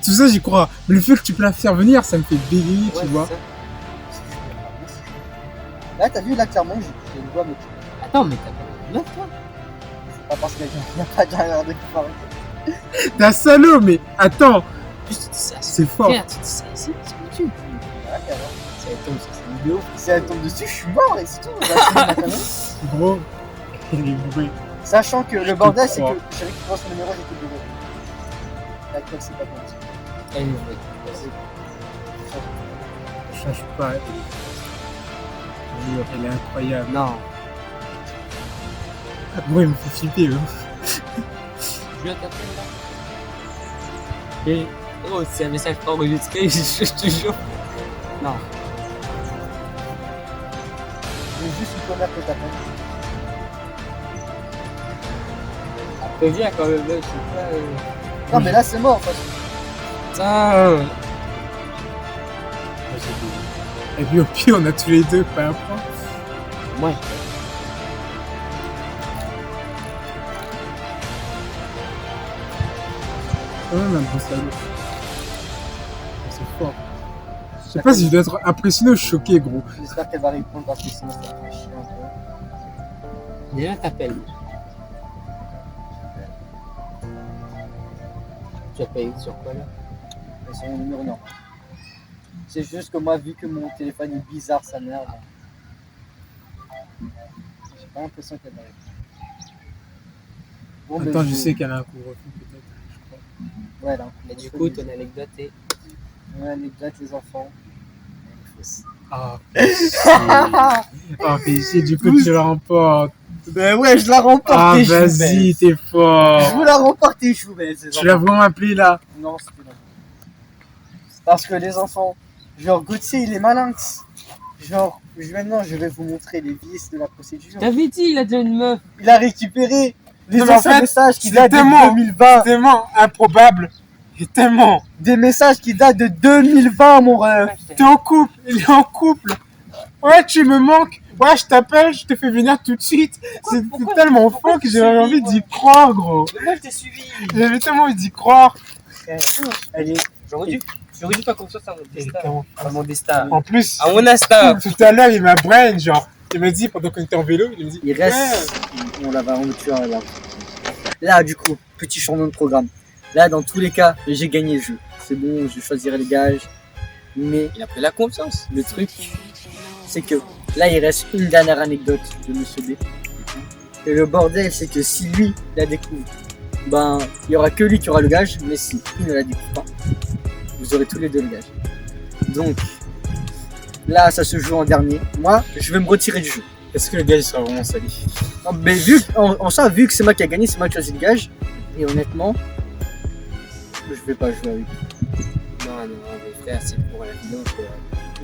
Tout ça, j'y crois. Mais le fait que tu peux la faire venir, ça me fait bégayer, Ouais, tu vois. c'est ça. Là, t'as vu, là, clairement, j'ai une voix, mais Attends, mais t'as pas de meuf, toi? c'est pas parce qu'il n'y a pas derrière de qui parler. T'es un salaud, mais attends, Juste, tu dis ça. c'est fort. Frère, tu dis ça ici, sur YouTube. Ouais, alors. Ça va tomber sur cette vidéo. Si elle tombe dessus, je suis mort et c'est tout. Là, c'est ma caméra. Gros, elle est vraie. Sachant que le bordel, c'est que crois. je savais qu'il prend son numéro, j'étais bourré. Laquelle, c'est pas comme ça. Elle est vraie. Change pas. Elle est incroyable. Non. Gros, il me fait flipper. Je viens t'appeler là. Et. Oh, c'est un message pas enregistré, je te jure. Non. C'est juste une première que t'attends. Après, viens quand même, là, je sais pas. Non, mais là, c'est mort. Parce que... Putain. Et puis au pire, on a tous les deux pas un point. Ouais. Quand même un bon salaud. C'est fort. Je sais pas si je dois être impressionné ou choqué, gros. J'espère qu'elle va répondre parce que sinon, ça fait chier un peu. Déjà, t'appelles. Tu as payé sur quoi là? Mais c'est mon numéro normal. C'est juste que moi, vu que mon téléphone est bizarre, ça m'énerve. J'ai pas l'impression qu'elle va répondre. Bon, Attends, ben, je sais qu'elle a un couvre-feu peut-être, je crois. Ouais, là. Et du coup, ton anecdote est. Ouais, anecdote, les enfants. Ah, fais du coup, tu la remportes. Ben ouais, je la remporte. Ah, et vas-y, t'es Je fort. vous la remporte et je vous baisse. les Tu l'as enfants. vraiment appelé là? Non, c'était non. Parce que les enfants, genre Gauthier, il est malin. Genre, maintenant, je vais vous montrer les vices de la procédure. T'avais dit, il a déjà une meuf. Il a récupéré les Non, mais en anciens fait, messages qui c'est datent de tellement- 2020. Tellement improbable. Et tellement. Des messages qui datent de 2020, mon rêve. T'es en couple, il est en couple. Ouais, tu me manques. Ouais, je t'appelle, je te fais venir tout de suite. C'est pourquoi- tellement pourquoi fort que tu j'avais suis, envie moi d'y croire, gros. Mais moi, je t'ai suivi. J'avais tellement envie d'y croire. Elle est... J'aurais dû faire confiance à mon destin. À mon destin. En plus, À mon instinct. tout à l'heure, il m'a brain, genre. Il m'a dit, pendant qu'on était en vélo, il me dit. Il reste... On la va, on le tuera là. Là, du coup, petit changement de programme. Là, dans tous les cas, j'ai gagné le jeu. C'est bon, je choisirai les gages. Mais Il a pris la confiance. le truc, c'est que là, il reste une dernière anecdote de Monsieur B. Et le bordel, c'est que si lui la découvre, ben, il y aura que lui qui aura le gage. Mais si il ne la découvre pas, vous aurez tous les deux le gage. Donc, là, ça se joue en dernier. Moi, je vais me retirer du jeu. Est-ce que le gars, il sera vraiment sali? Non, mais vu, en ça, vu que c'est moi qui a gagné, c'est moi qui ai choisi le gage. Et honnêtement, je vais pas jouer avec vous. Non, mais frère, c'est pour la vidéo.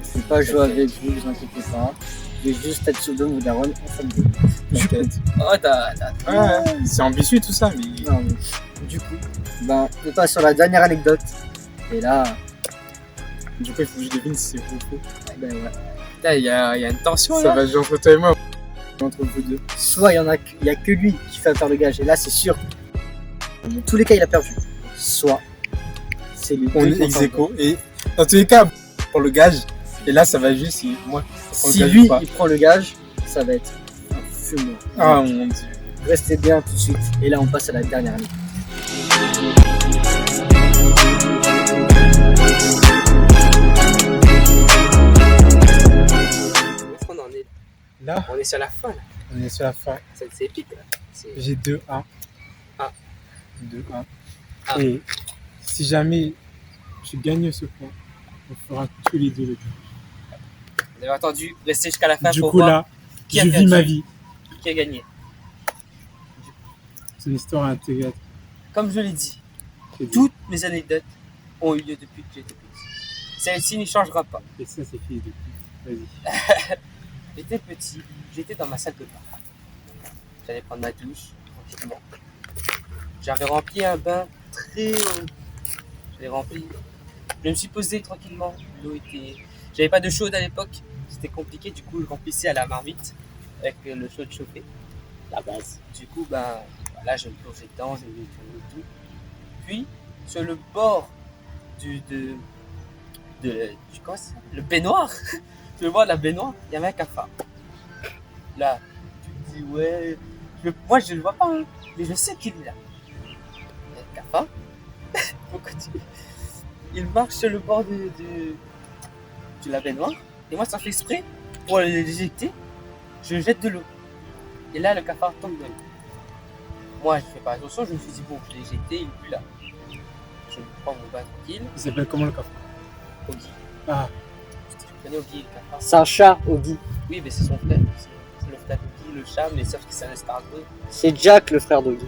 Je vais pas jouer avec vous, ne vous inquiétez pas. Je vais juste être sur de mon daron en fin de game. T'inquiète. Oh, t'as. Ouais, c'est ambitieux tout ça, mais. Non, mais du coup, ben, on passe sur la dernière anecdote. Et là, Du coup, il faut que je devine si c'est vous ou faux. ben ouais, Putain, il y a une tension Ça là. va jouer entre toi et moi. entre vous deux. Soit il y a que lui qui fait faire le gage. Et là, c'est sûr. Dans tous les cas, il a perdu. Soit c'est lui. On est ex aequo. Et dans tous les cas, pour le gage. Et là, ça va juste si moi. Si gage lui, ou pas. il prend le gage, ça va être un fumoir. Ah mon dieu. Restez bien tout de suite. Et là, on passe à la dernière anecdote. Où est-ce qu'on en est? Là, On est sur la fin là. on est sur la fin. C'est épique là. C'est- J'ai 2-1. Ah. 2-1. Ah. Et si jamais tu gagnes ce point, on fera tous les deux le gage. Vous avez entendu, restez jusqu'à la fin Du pour coup, voir là, qui a je perdu. vis ma vie. qui a gagné. C'est une histoire intégrée. Comme je l'ai dit, toutes mes anecdotes ont eu lieu depuis que j'étais petit. Celle-ci ne changera pas. Et ça, c'est fini depuis. Vas-y. J'étais petit, j'étais dans ma salle de bain. J'allais prendre ma douche tranquillement. J'avais rempli un bain très haut. J'avais rempli. Je me suis posé tranquillement. L'eau était. J'avais pas de chaude à l'époque. C'était compliqué. Du coup, je remplissais à la marmite avec le chaud chauffé. La base. Du coup, ben, là, je me plongeais dedans, je me tournais tout. Puis, sur le bord du comment ça s'appelle, le baignoire, sur le bord de la baignoire, il y avait un cafard. Là, tu te dis, ouais, moi je le vois pas, hein, mais je sais qu'il est là. Il y a le cafard, on continue. Il marche sur le bord de la baignoire, et moi, ça fait exprès, pour l'éjecter, je jette de l'eau. Et là, le cafard tombe dans l'eau. Moi, je fais pas attention, je me suis dit, bon, je l'ai éjecté, il est plus là. Je prends mon bain tranquille, Il s'appelle comment le café? Oggy. Ah, Tu connais Oggy, le cafard? Sacha Oggy. Oui, mais c'est son frère. C'est le frère d'Oggy, le chat, mais sauf que c'est un escargot. C'est Jack, le frère d'Oggy.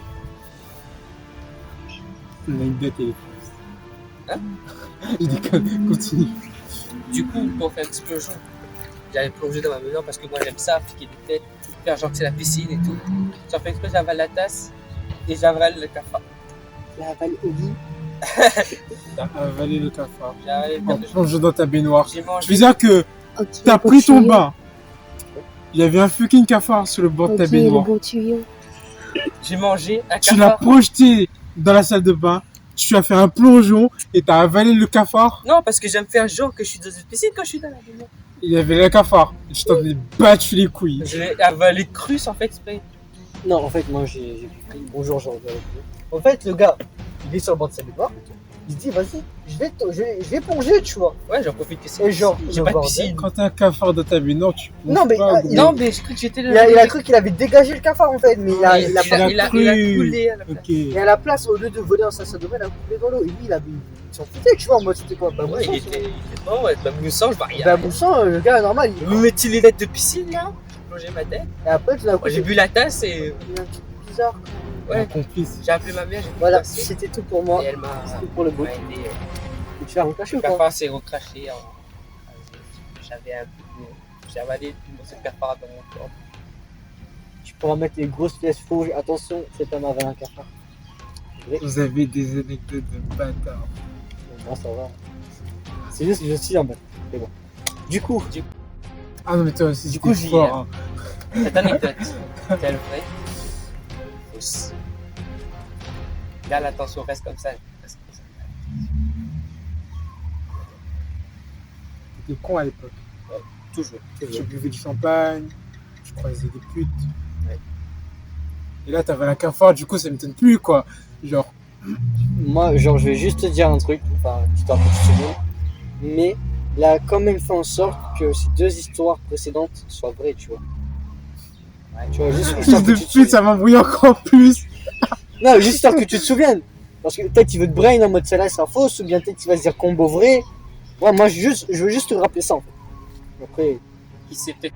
l'anecdote est. Hein? Je déconne, continue. Du coup, pour faire une explosion, j'allais plonger dans ma baignoire parce que moi j'aime ça, piquer des têtes, faire genre que c'est la piscine et tout. J'ai fait exprès, j'avale la tasse et j'avale le cafard. La Val Oli. T'as avalé le cafard. J'ai avalé le En cafard. plongeant dans ta baignoire. J'ai Je mangé. veux dire que Ok, t'as le pris beau ton tuyau. bain. Il y avait un fucking cafard sur le bord de ta Ok, le baignoire. beau tuyau. J'ai mangé un Tu l'as cafard. projeté dans la salle de bain. Tu as fait un plongeon et t'as avalé le cafard. Non, parce que j'aime faire genre que je suis dans une piscine quand je suis dans la baignoire. Il y avait le cafard. Je t'en ai battu les couilles. Je l'ai avalé cru sans faire exprès. Non, en fait, moi j'ai pris. Bonjour, Jean. En fait, le gars, il est sur le bord de sa baignoire. Il se dit, vas-y, je vais plonger, tu vois. Ouais, j'en profite que c'est. Et genre, j'ai le pas de bordel. piscine. Quand t'as un cafard dans ta baignoire, tu plonges Non, mais, pas, gros. Non, mais je crois que j'étais Il a cru qu'il avait dégagé le cafard en fait, mais il a il a coulé à la place. Ok. Et à la place, au lieu de voler dans sa salle de bain, il a coulé dans l'eau. Et lui, il s'en foutait, tu vois, en mode c'était quoi? Bah, Ouais, il était non, ouais, bah, moussant, je vois rien. Bah, bon sang, le gars, normal. Je me mettais les lettres de piscine là, j'ai plongé ma tête. Et après, tout d'un coup, Moi, j'ai bu la tasse et il y a un truc bizarre. Un ouais, complice. j'ai appelé ma mère, j'ai Voilà, passé, c'était tout pour moi. et elle m'a C'était pour le beau. aidé. Tu vas recracher Le ou pas? cafard s'est recraché. J'avais un peu. J'ai avalé ce cafard dans mon corps. Tu pourras mettre les grosses pièces rouges. Attention, c'est un avaler un cafard. Vous avez des anecdotes de bâtard. Bon, ça va. C'est juste que je suis en mode. C'est bon. Du coup, Ah non, mais toi aussi, Du du coup, coup, j'y fort. Hein. Cette anecdote, est-elle vraie? Fausse. Là, l'attention reste comme ça. Reste comme ça. T'étais con à l'époque. Toujours. Tu buvais du champagne, tu croisais des putes. Ouais. Et là, t'avais un cafard, du coup, ça m'étonne plus, quoi. Genre, moi, genre, je vais juste te dire un truc. Enfin, histoire que tu te souviennes. Mais il a quand même fait en sorte que ces deux histoires précédentes soient vraies, tu vois. Ouais. Tu vois, juste fils histoire que de tu te pute, souviennes. ça m'embrouille encore plus. Non, juste histoire que tu te souviennes. Parce que peut-être il veut te brain en mode celle-là, c'est fausse, ou bien peut-être il va se dire combo vrai. Ouais, moi, je veux juste te rappeler ça, en fait. Après, Qui sait peut-être.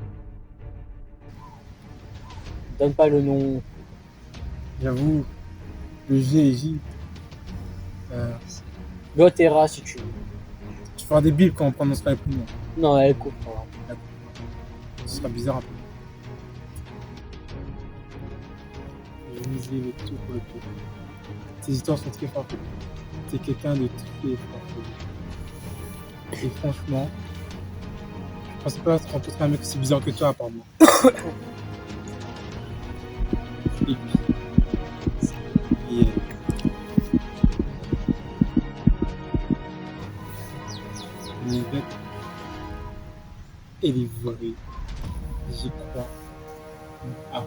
donne pas le nom. J'avoue, le GJ. Gotera, si tu veux. Tu feras des bips quand on prononcera les prénoms. Non, elle coupe. Voilà. Ce sera bizarre un peu. J'ai misé le tout pour le tout. Tes histoires sont très fortes. T'es quelqu'un de très fort. Et franchement, je pensais pas rencontrer un mec aussi bizarre que toi, apparemment. Et puis, l'anecdote, elle est vraie. J'y crois. À fond.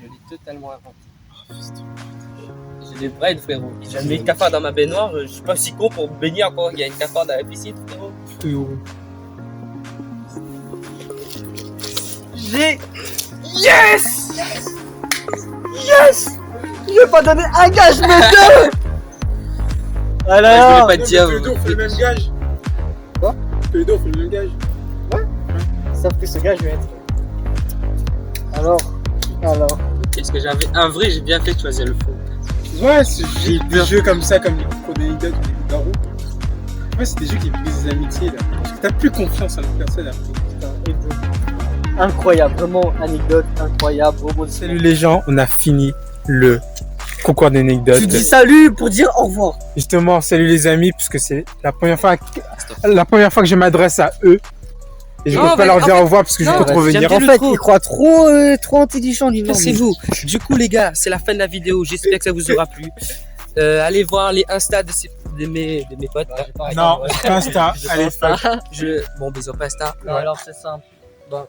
Je l'ai totalement inventé. Ah, putain. J'ai des brains, frérot. J'ai mis le cafard dans ma baignoire. Je suis pas si con pour me baigner encore. Il y a une cafard dans la piscine, frérot. Frérot. J'ai. Yes! Yes! Je vais pas donner un gage, mais deux! Je Alors, voulais pas te dire. Tous les deux, on fait le même gage. Quoi? Tous les deux, on fait le même gage. sauf que ce gars, je vais être. Alors. Est-ce que j'avais un vrai, j'ai bien fait de choisir le faux. Ouais, c'est des jeux comme ça, comme les concours d'anecdotes ou les darons. Ouais, c'est des jeux qui brisent les amitiés là. Parce que t'as plus confiance en la personne après. Incroyable, vraiment anecdote incroyable. Robot de Salut les gens, on a fini le concours d'anecdotes. Tu dis salut pour dire au revoir. Justement, salut les amis, puisque c'est la première fois que je m'adresse à eux. Et je Non, peux pas mais leur en dire fait- au revoir parce que je non, peux trop j'aime venir. bien En le fait, trop. il croit trop intelligent, lui. C'est vous. Du coup, les gars, c'est la fin de la vidéo. J'espère que ça vous aura plu. Allez voir les Insta de mes potes. Non, Insta, allez, fuck. Bon, ils ont pas Insta. Non, alors c'est simple. Bah,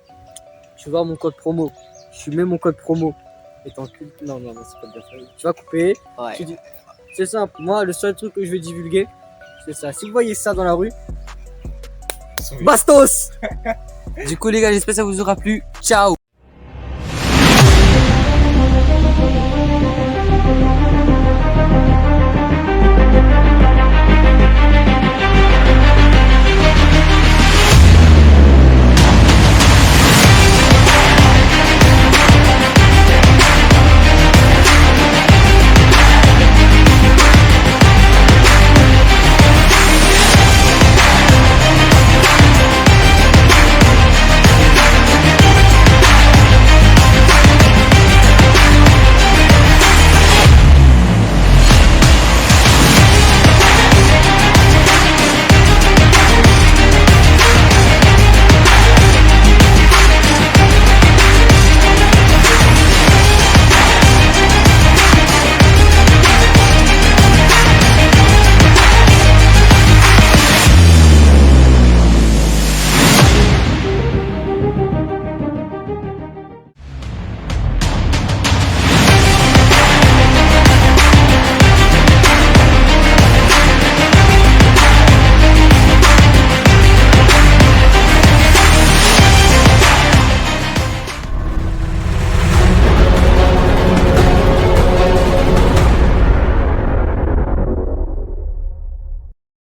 tu vois mon code promo. Tu mets mon code promo. Et t'encules. Non, c'est pas bien fait. Tu vas couper. Ouais. Tu dis... C'est simple. Moi, le seul truc que je vais divulguer, c'est ça. Si vous voyez ça dans la rue, Bastos! Du coup, les gars, j'espère que ça vous aura plu. Ciao!